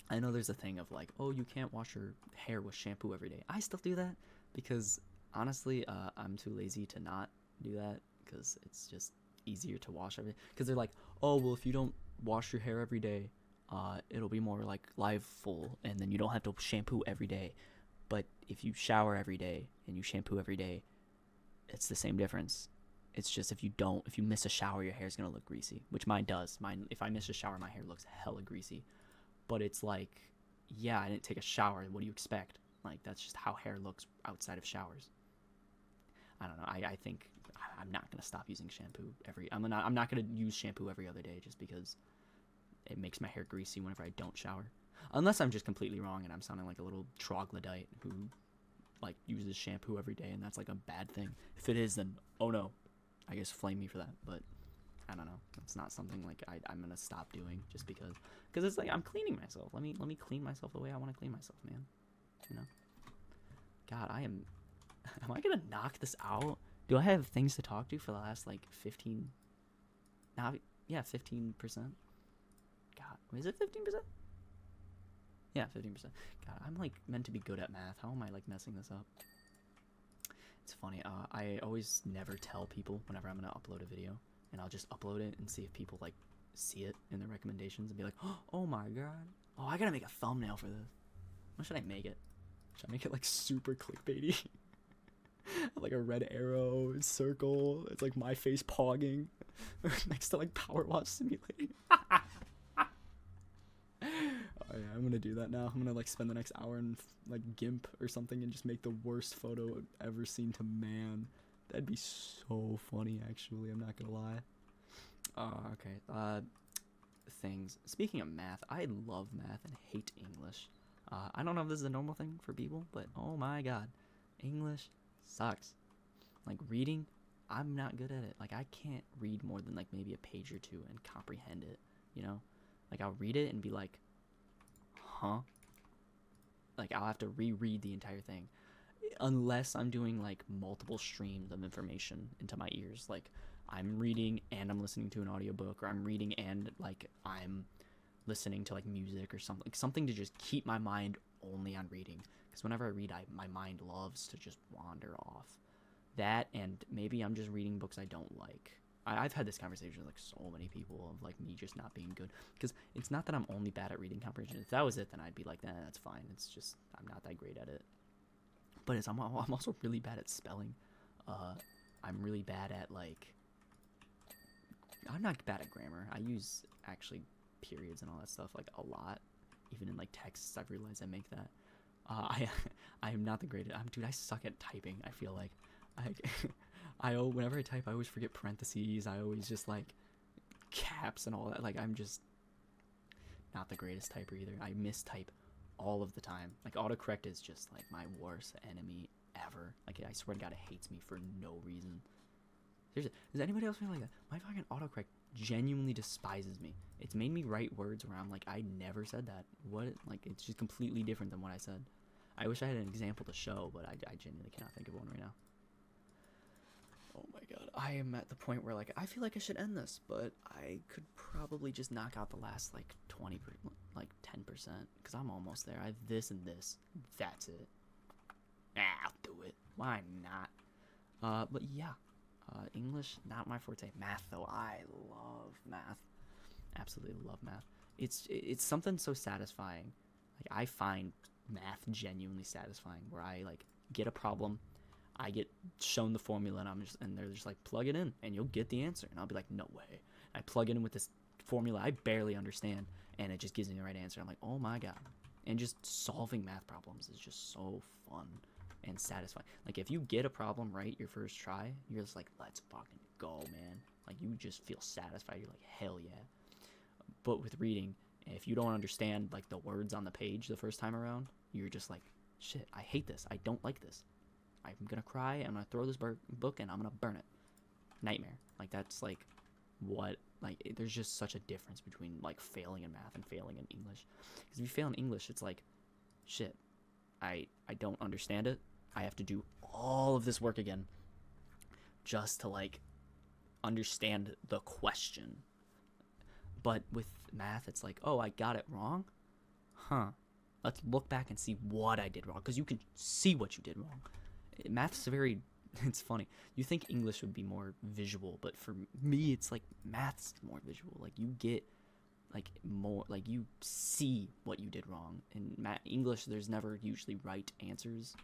[SPEAKER 1] I know there's a thing of like, oh, you can't wash your hair with shampoo every day. I still do that because honestly, I'm too lazy to not do that because it's just easier to wash every day. Because they're like, oh, well, if you don't wash your hair every day, it'll be more like liveful, and then you don't have to shampoo every day. But if you shower every day and you shampoo every day, it's the same difference. It's just if you miss a shower, your hair's gonna look greasy, which mine does. If I miss a shower, my hair looks hella greasy. But it's like, yeah, I didn't take a shower. What do you expect? Like, that's just how hair looks outside of showers. I don't know. I think I'm not gonna stop using shampoo I'm not gonna use shampoo every other day just because it makes my hair greasy whenever I don't shower. Unless I'm just completely wrong and I'm sounding like a little troglodyte who like uses shampoo every day and that's like a bad thing. If it is, then oh no, I guess flame me for that. But I don't know. It's not something like I'm gonna stop doing just because it's like I'm cleaning myself. Let me clean myself the way I want to clean myself, man. God, am I gonna knock this out? Do I have things to talk to for the last like 15? Yeah, 15%. God, is it 15%? Yeah, 15%. God, I'm like meant to be good at math. How am I like messing this up? It's funny. I always never tell people whenever I'm gonna upload a video, and I'll just upload it and see if people like see it in the recommendations and be like, oh my god, oh, I gotta make a thumbnail for this. What should I make it? Should I make it like super clickbaity? Like a red arrow circle. It's like my face pogging next to like Powerwash simulator. Oh yeah, I'm gonna do that now. I'm gonna like spend the next hour in like GIMP or something and just make the worst photo I've ever seen to man. That'd be so funny, actually. I'm not gonna lie. Okay. Things. Speaking of math, I love math and hate English. I don't know if this is a normal thing for people, but oh my god, English sucks. Like reading, I'm not good at it. Like I can't read more than like maybe a page or two and comprehend it. Like I'll read it and be like, huh? Like I'll have to reread the entire thing unless I'm doing like multiple streams of information into my ears. Like I'm reading and I'm listening to an audiobook, or I'm reading and like I'm listening to like music or something to just keep my mind only on reading. Because whenever I read, my mind loves to just wander off. That, and maybe I'm just reading books I don't like. I've had this conversation with like so many people of like me just not being good, because it's not that I'm only bad at reading comprehension. If that was it, then I'd be like, nah, that's fine. It's just I'm not that great at it. But I'm also really bad at spelling. I'm really bad at like, I'm not bad at grammar. I use actually periods and all that stuff like a lot, even in like texts. I've realized I make that. I am not the greatest. Dude, I suck at typing. I feel like whenever I type, I always forget parentheses. I always just like caps and all that. Like I'm just not the greatest typer either. I mistype all of the time. Like autocorrect is just like my worst enemy ever. Like I swear to God, it hates me for no reason. Seriously, does anybody else feel like that? My fucking autocorrect genuinely despises me. It's made me write words where I'm like, I never said that. What? Like it's just completely different than what I said. I wish I had an example to show, but I genuinely cannot think of one right now. Oh my god, I am at the point where like I feel like I should end this, but I could probably just knock out the last like 20, like 10%, because I'm almost there. I have this and this. That's it. I'll do it. Why not? But yeah, English not my forte. Math though, I love math. Absolutely love math. It's something so satisfying. Like I find math genuinely satisfying, where I like get a problem, I get shown the formula, and they're just like, plug it in and you'll get the answer, and I'll be like, no way. I plug it in with this formula I barely understand, and it just gives me the right answer. I'm like, oh my god. And just solving math problems is just so fun and satisfying. Like if you get a problem right your first try, you're just like, let's fucking go, man. Like you just feel satisfied. You're like, hell yeah. But with reading, if you don't understand like the words on the page the first time around, you're just like, shit, I hate this. I don't like this. I'm gonna cry. I'm gonna throw this book and I'm gonna burn it. Nightmare. Like that's like what, like there's just such a difference between like failing in math and failing in English. Because if you fail in English, it's like, shit, I don't understand it. I have to do all of this work again just to like understand the question. But with math, it's like, oh, I got it wrong? Huh. Let's look back and see what I did wrong, because you can see what you did wrong. Math's very, it's funny. You think English would be more visual, but for me, it's like math's more visual. Like you get like more, like you see what you did wrong. In English, there's never usually right answers.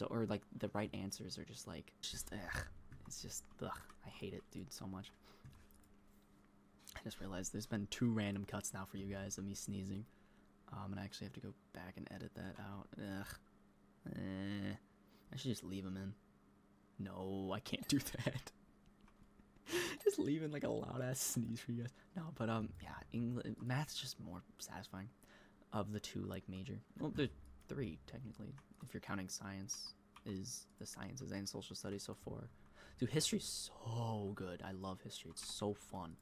[SPEAKER 1] Or like the right answers are just like, it's just, ugh. I hate it, dude, so much. I just realized there's been 2 random cuts now for you guys of me sneezing. And I actually have to go back and edit that out. Ugh. I should just leave them in. No, I can't do that. Just leaving like a loud ass sneeze for you guys. No, but yeah, math's just more satisfying of the 2 like major. Well, there's 3 technically if you're counting science, is the sciences and social studies. So 4. Dude, history's so good. I love history. It's so fun.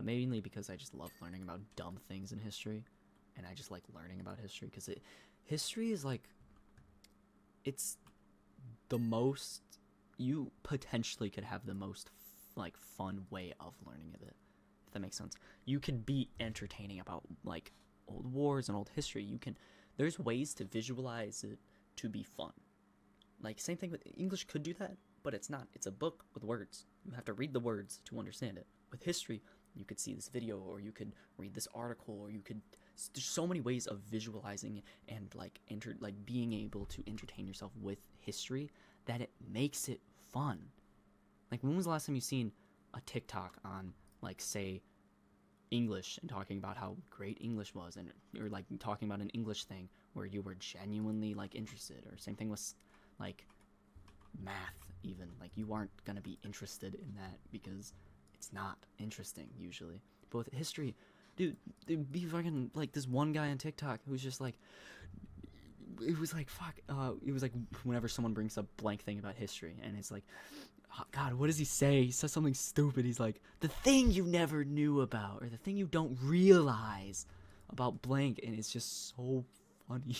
[SPEAKER 1] Mainly because I just love learning about dumb things in history, and I just like learning about history because history is like, it's the most, you potentially could have the most like fun way of learning of it, if that makes sense. You can be entertaining about like old wars and old history. There's ways to visualize it to be fun. Like same thing with English could do that, but it's not. It's a book with words. You have to read the words to understand it. With history, you could see this video, or you could read this article, or there's so many ways of visualizing and like being able to entertain yourself with history that it makes it fun. Like when was the last time you seen a TikTok on like say English and talking about how great English was, or like talking about an English thing where you were genuinely like interested? Or same thing with like math, even like you aren't gonna be interested in that because it's not interesting usually. But with history, dude, it'd be fucking like this one guy on TikTok who's just like, it was like it was like whenever someone brings up blank thing about history, and it's like, oh god, what does he say? He says something stupid. He's like, the thing you never knew about, or the thing you don't realize about blank, and it's just so funny.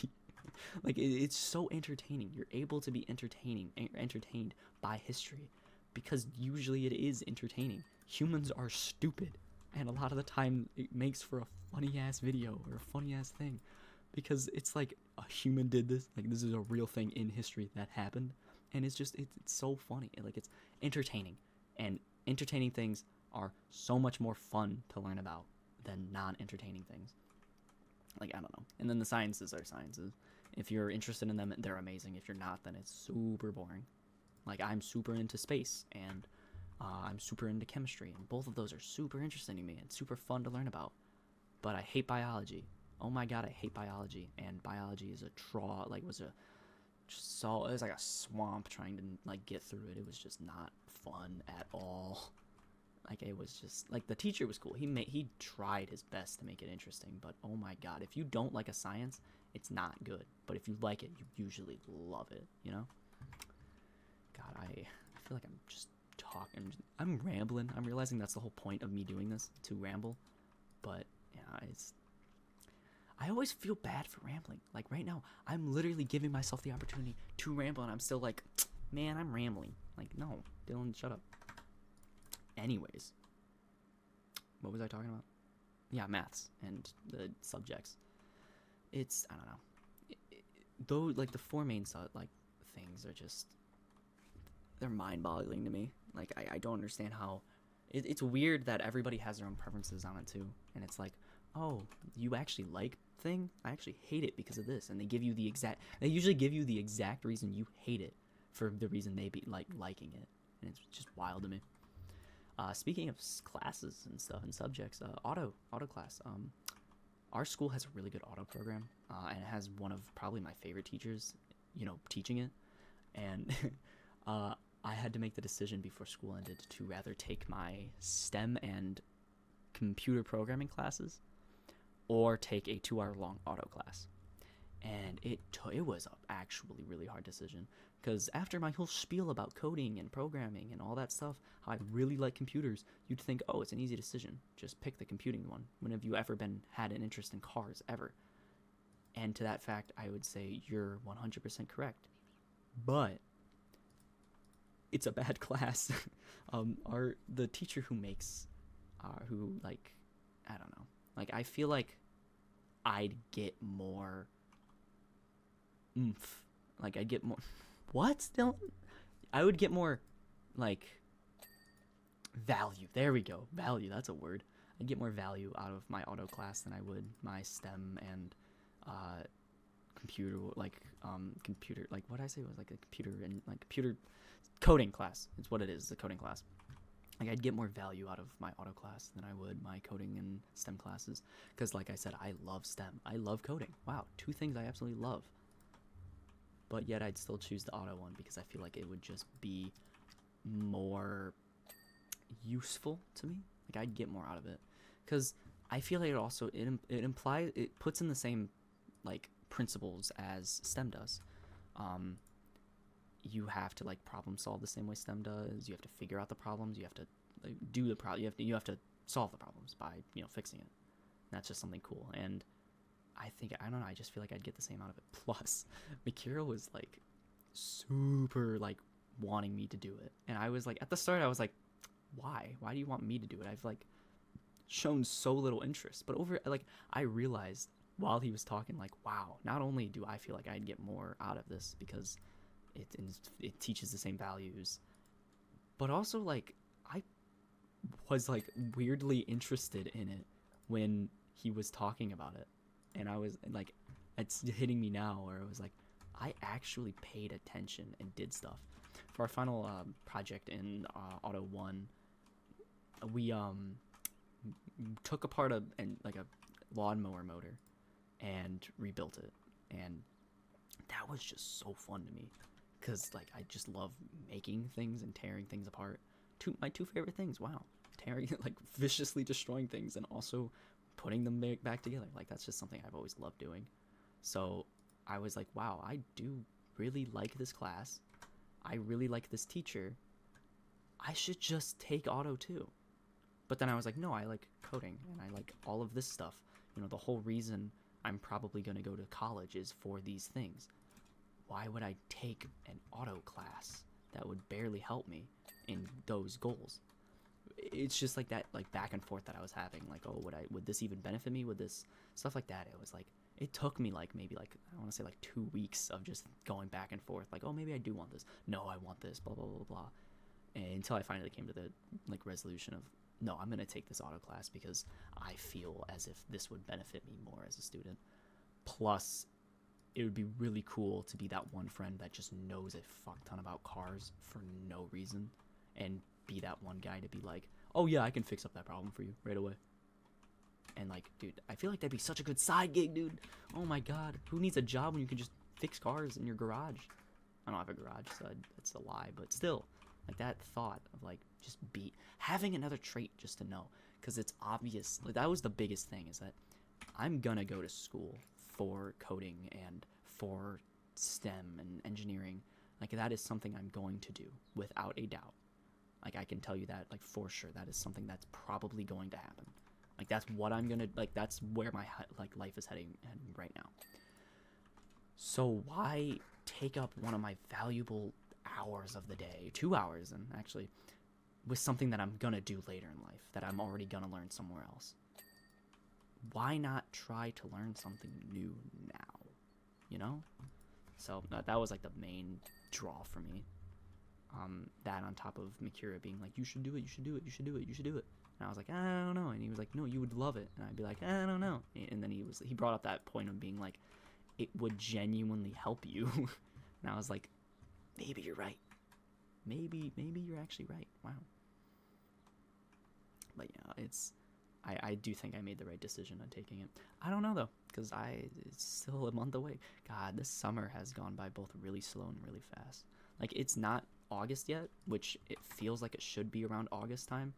[SPEAKER 1] Like it's so entertaining. You're able to be entertained by history because usually it is entertaining. Humans are stupid, and a lot of the time it makes for a funny ass video or a funny ass thing because it's like a human did this. Like this is a real thing in history that happened, and it's so funny. Like it's entertaining, and entertaining things are so much more fun to learn about than non-entertaining things. Like I don't know. And then the sciences are sciences. If you're interested in them, they're amazing. If you're not, then it's super boring. Like I'm super into space, and I'm super into chemistry, and both of those are super interesting to me and super fun to learn about. But I hate biology. Oh my god, I hate biology. And biology is it was like a swamp trying to like get through it. It was just not fun at all. Like it was just like the teacher was cool. He tried his best to make it interesting, but oh my god, if you don't like a science, it's not good. But if you like it, you usually love it, you know? God, I feel like I'm just talking. I'm rambling. I'm realizing that's the whole point of me doing this, to ramble. But yeah, I always feel bad for rambling. Like right now, I'm literally giving myself the opportunity to ramble, and I'm still like, man, I'm rambling. Like, no, Dylan, shut up. Anyways, what was I talking about? Yeah, maths and the subjects. It's, I don't know. Though, like, the four main like things are just, they're mind-boggling to me. Like, I don't understand how. It's weird that everybody has their own preferences on it too, and it's like, oh, you actually like thing? I actually hate it because of this, and they usually give you the exact reason you hate it for the reason they be like liking it, and it's just wild to me. Speaking of classes and stuff and subjects, auto class. Our school has a really good auto program, and it has one of probably my favorite teachers, teaching it, and I had to make the decision before school ended to rather take my STEM and computer programming classes or take a 2-hour long auto class. And it was an actually really hard decision, because after my whole spiel about coding and programming and all that stuff, how I really like computers, you'd think, oh, it's an easy decision. Just pick the computing one. When have you ever had an interest in cars, ever? And to that fact, I would say you're 100% correct. But it's a bad class. The teacher who makes, I don't know. Like, I feel like I'd get more oomph. Like, I'd get more. What? Dylan? I would get more, like, value. There we go. Value. That's a word. I'd get more value out of my auto class than I would my STEM and computer. Like, what did I say? It was like a computer coding class. It's what it is. It's a coding class. Like, I'd get more value out of my auto class than I would my coding and STEM classes. Because, like I said, I love STEM. I love coding. Wow, 2 things I absolutely love. But yet I'd still choose the auto one because I feel like it would just be more useful to me. Like, I'd get more out of it. Because I feel like it puts in the same, like, principles as STEM does. You have to, like, problem solve the same way STEM does. You have to figure out the problems. You have to, like, do the problem. You have to solve the problems by fixing it. And that's just something cool. And I don't know. I just feel like I'd get the same out of it. Plus, Mikira was like super like wanting me to do it, and I was like, at the start, I was like, why? Why do you want me to do it? I've like shown so little interest. But I realized while he was talking, like, wow. Not only do I feel like I'd get more out of this because it teaches the same values, but also, like, I was like weirdly interested in it when he was talking about it, and I was like, it's hitting me now where it was like, I actually paid attention and did stuff. For our final project in Auto 1, we took apart a lawnmower motor and rebuilt it, and that was just so fun to me. Because, like, I just love making things and tearing things apart. My 2 favorite things, wow. Tearing, like, viciously destroying things and also putting them back together. Like, that's just something I've always loved doing. So I was like, wow, I do really like this class. I really like this teacher. I should just take auto too. But then I was like, no, I like coding and I like all of this stuff. The whole reason I'm probably going to go to college is for these things. Why would I take an auto class that would barely help me in those goals? It's just like that, like, back and forth that I was having. Like, oh, would this even benefit me? Would this stuff like that? It was like, it took me like maybe like, I want to say like 2 weeks of just going back and forth. Like, oh, maybe I do want this. No, I want this. Blah blah blah blah. And until I finally came to the like resolution of, no, I'm gonna take this auto class because I feel as if this would benefit me more as a student. Plus, it would be really cool to be that one friend that just knows a fuck ton about cars for no reason, and be that one guy to be like, oh yeah, I can fix up that problem for you right away. And like, dude, I feel like that'd be such a good side gig, dude. Oh my god, who needs a job when you can just fix cars in your garage? I don't have a garage, so that's a lie, but still, like, that thought of like just having another trait just to know, because it's obvious. Like, that was the biggest thing, is that I'm gonna go to school for coding and for STEM and engineering. Like, that is something I'm going to do without a doubt. Like, I can tell you that, like, for sure, that is something that's probably going to happen. Like that's what I'm gonna like. That's where my like life is heading right now. So why take up one of my valuable hours of the day, 2 hours, and actually, with something that I'm gonna do later in life that I'm already gonna learn somewhere else? Why not try to learn something new now? You know? So that was like the main draw for me. That on top of Mikura being like, you should do it, you should do it, you should do it, you should do it. And I was like, I don't know. And he was like, no, you would love it. And I'd be like, I don't know. And then he brought up that point of being like, it would genuinely help you. And I was like, maybe you're right. Maybe you're actually right. Wow. But yeah, I do think I made the right decision on taking it. I don't know though, because it's still a month away. God, this summer has gone by both really slow and really fast. Like, it's not August yet, which it feels like it should be around August time,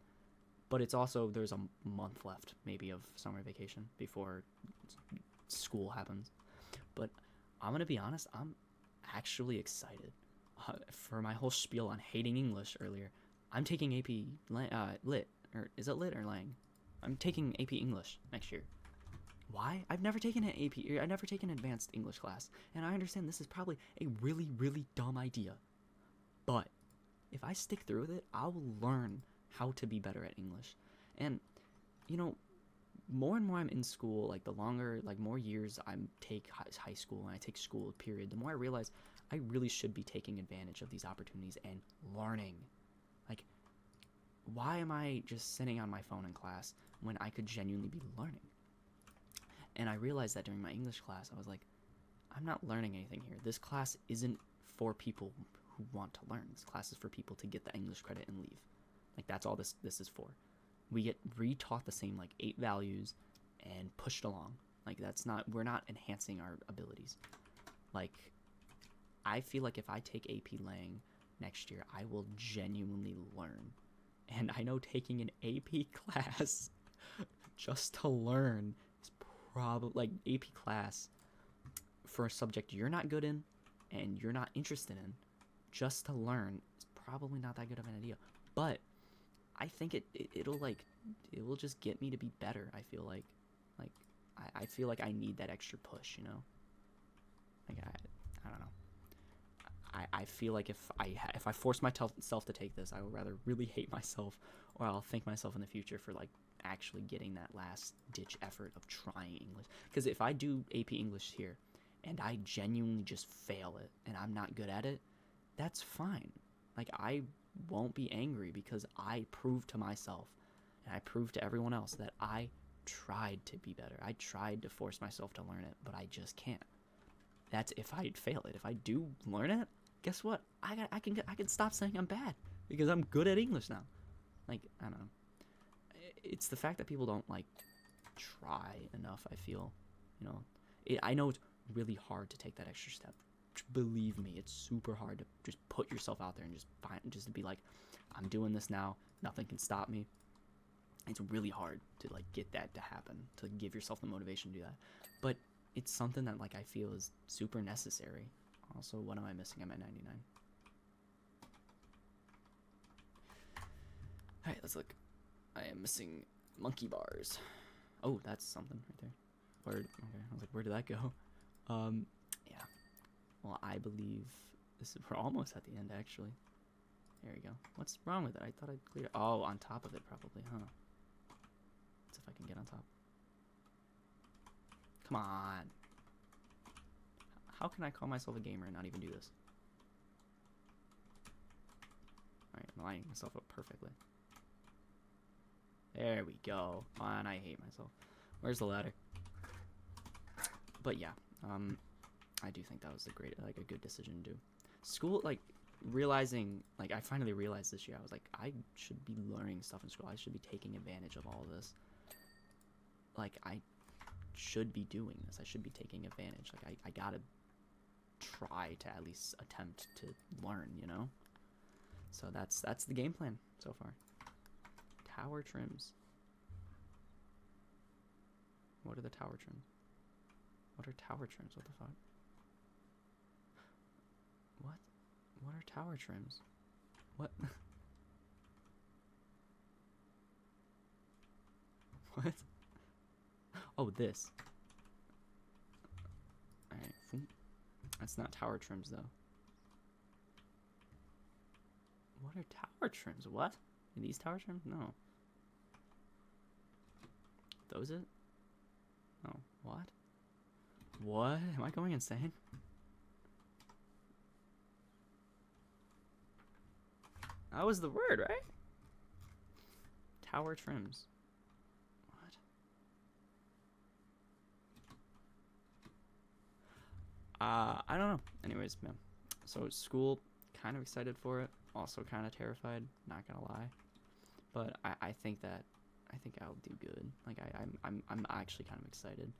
[SPEAKER 1] but it's also, there's a month left maybe of summer vacation before school happens. But I'm gonna be honest, I'm actually excited. For my whole spiel on hating English earlier, I'm taking AP Lit, or is it Lit or Lang? I'm taking AP English next year. Why? I've never taken I've never taken an advanced English class, and I understand this is probably a really, really dumb idea. But if I stick through with it, I will learn how to be better at English. And, you know, more and more I'm in school, like the longer, like more years I take high school and I take school, period, the more I realize I really should be taking advantage of these opportunities and learning. Like, why am I just sitting on my phone in class when I could genuinely be learning? And I realized that during my English class, I was like, I'm not learning anything here. This class isn't for people who want to learn. This class is for people to get the English credit and leave. Like, that's all this is for. We get retaught the same, like, 8 values and pushed along. Like, we're not enhancing our abilities. Like, I feel like if I take AP Lang next year, I will genuinely learn. And I know taking an AP class just to learn is probably, like, AP class for a subject you're not good in and you're not interested in, just to learn is probably not that good of an idea. But I think it will just get me to be better. I feel like I feel like I need that extra push, you know? Like, I don't know. I feel like if I force myself to take this, I would rather really hate myself, or I'll thank myself in the future for, like, actually getting that last ditch effort of trying English. Because if I do AP English here and I genuinely just fail it and I'm not good at it, that's fine. Like, I won't be angry because I proved to myself and I proved to everyone else that I tried to be better. I tried to force myself to learn it, but I just can't. That's if I fail it. If I do learn it, guess what? I can stop saying I'm bad because I'm good at English now. Like, I don't know. It's the fact that people don't, like, try enough, I feel. You know, I know it's really hard to take that extra step. Believe me, it's super hard to just put yourself out there and just to be like, I'm doing this now, nothing can stop me. It's really hard to, like, get that to happen, to give yourself the motivation to do that. But it's something that, like, I feel is super necessary. Also, what am I missing? I'm at 99. Alright, let's look. I am missing monkey bars. Oh, that's something right there. Where? Okay, I was like, where did that go? Yeah. Well, I believe we're almost at the end, actually. There we go. What's wrong with it? I thought I'd clear it. Oh, on top of it, probably, huh? Let's see if I can get on top. Come on. How can I call myself a gamer and not even do this? Alright, I'm lining myself up perfectly. There we go. Man, I hate myself. Where's the ladder? But yeah, I do think that was a good decision to do. School, like, realizing, like, I finally realized this year, I was like, I should be learning stuff in school. I should be taking advantage of all of this. Like, I should be doing this. I should be taking advantage. Like, I gotta try to at least attempt to learn, you know? So that's the game plan so far. Tower trims. What are the tower trims? What are tower trims? What the fuck? What are tower trims? What? What? Oh, this. Alright. That's not tower trims, though. What are tower trims? What? Are these tower trims? No. Those it? Oh, what? What? Am I going insane? That was the word, right? Tower trims. What? I don't know. Anyways, man. So school, kind of excited for it. Also kind of terrified. Not gonna lie. But I think I'll do good. Like I'm actually kind of excited.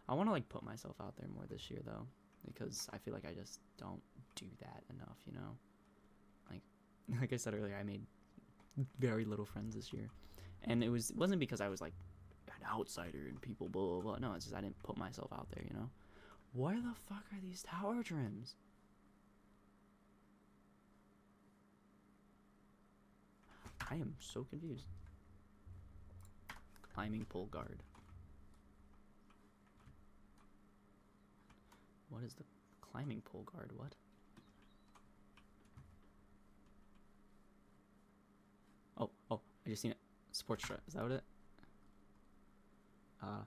[SPEAKER 1] I want to like put myself out there more this year though, because I feel like I just don't do that enough. You know, like I said earlier, I made very little friends this year, and it wasn't because I was like an outsider and people blah blah blah. No, it's just I didn't put myself out there. You know, where the fuck are these tower trims? I am so confused. Climbing pole guard. What is the climbing pole guard? What? Oh, I just seen it. Sports strut. Is that what it? No,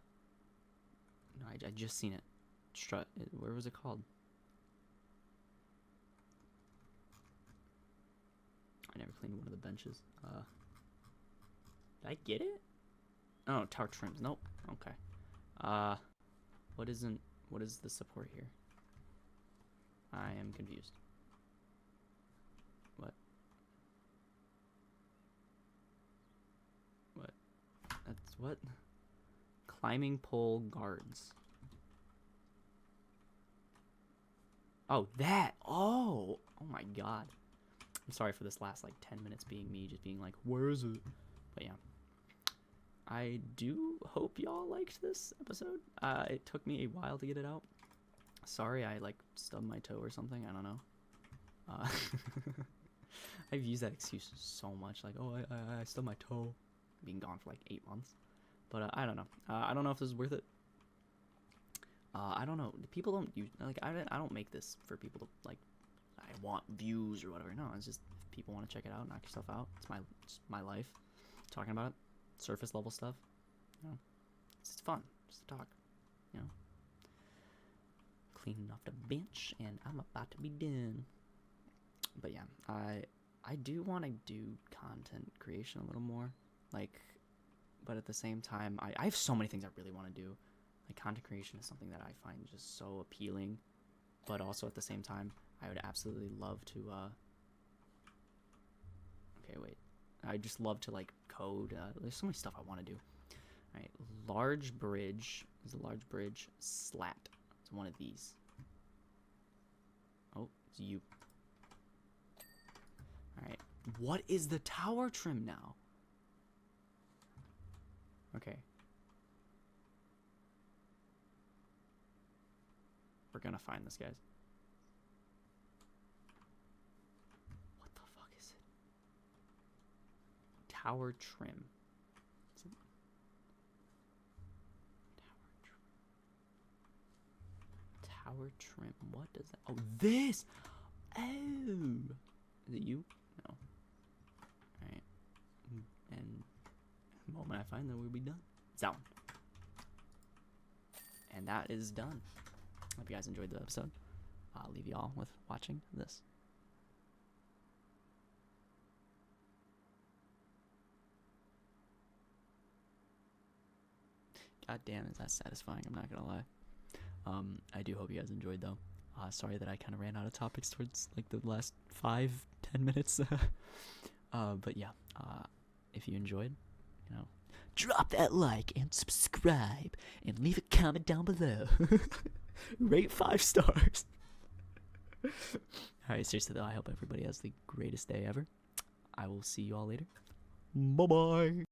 [SPEAKER 1] I just seen it. Strut. Where was it called? I never cleaned one of the benches. Did I get it? Oh, tower trims. Nope. Okay. What is the support here? I am confused. What? That's what? Climbing pole guards. Oh, that. Oh my god. I'm sorry for this last like 10 minutes being me just being like, where is it? But yeah. I do hope y'all liked this episode. It took me a while to get it out. Sorry, I like stubbed my toe or something. I don't know. I've used that excuse so much. Like, oh, I stubbed my toe. Being gone for like 8 months. But I don't know. I don't know if this is worth it. I don't know. People don't use like I don't make this for people to like. I want views or whatever. No, it's just if people want to check it out, knock yourself out. It's my life. Talking about it. Surface level stuff, you know, it's fun just to talk, you know. Cleaning off the bench, and I'm about to be done. But yeah, I do want to do content creation a little more, like, but at the same time, I have so many things I really want to do. Like content creation is something that I find just so appealing, but also at the same time, I would absolutely love to. Okay, wait. I just love to like code. There's so many stuff I want to do. All right, large bridge is a large bridge slat. It's one of these. Oh, it's you. All right, what is the tower trim now? Okay, we're gonna find this, guys. Tower trim. Tower trim. What does that? Oh, this. Oh, is it you? No. All right. And the moment I find that, we'll be done. It's that one. And that is done. Hope you guys enjoyed the episode. I'll leave you all with watching this. God damn, is that satisfying? I'm not gonna lie. I do hope you guys enjoyed though. Sorry that I kind of ran out of topics towards like the last 5-10 minutes. But yeah, if you enjoyed, you know, drop that like and subscribe and leave a comment down below. Rate 5 stars. Alright, seriously though, I hope everybody has the greatest day ever. I will see you all later. Bye bye.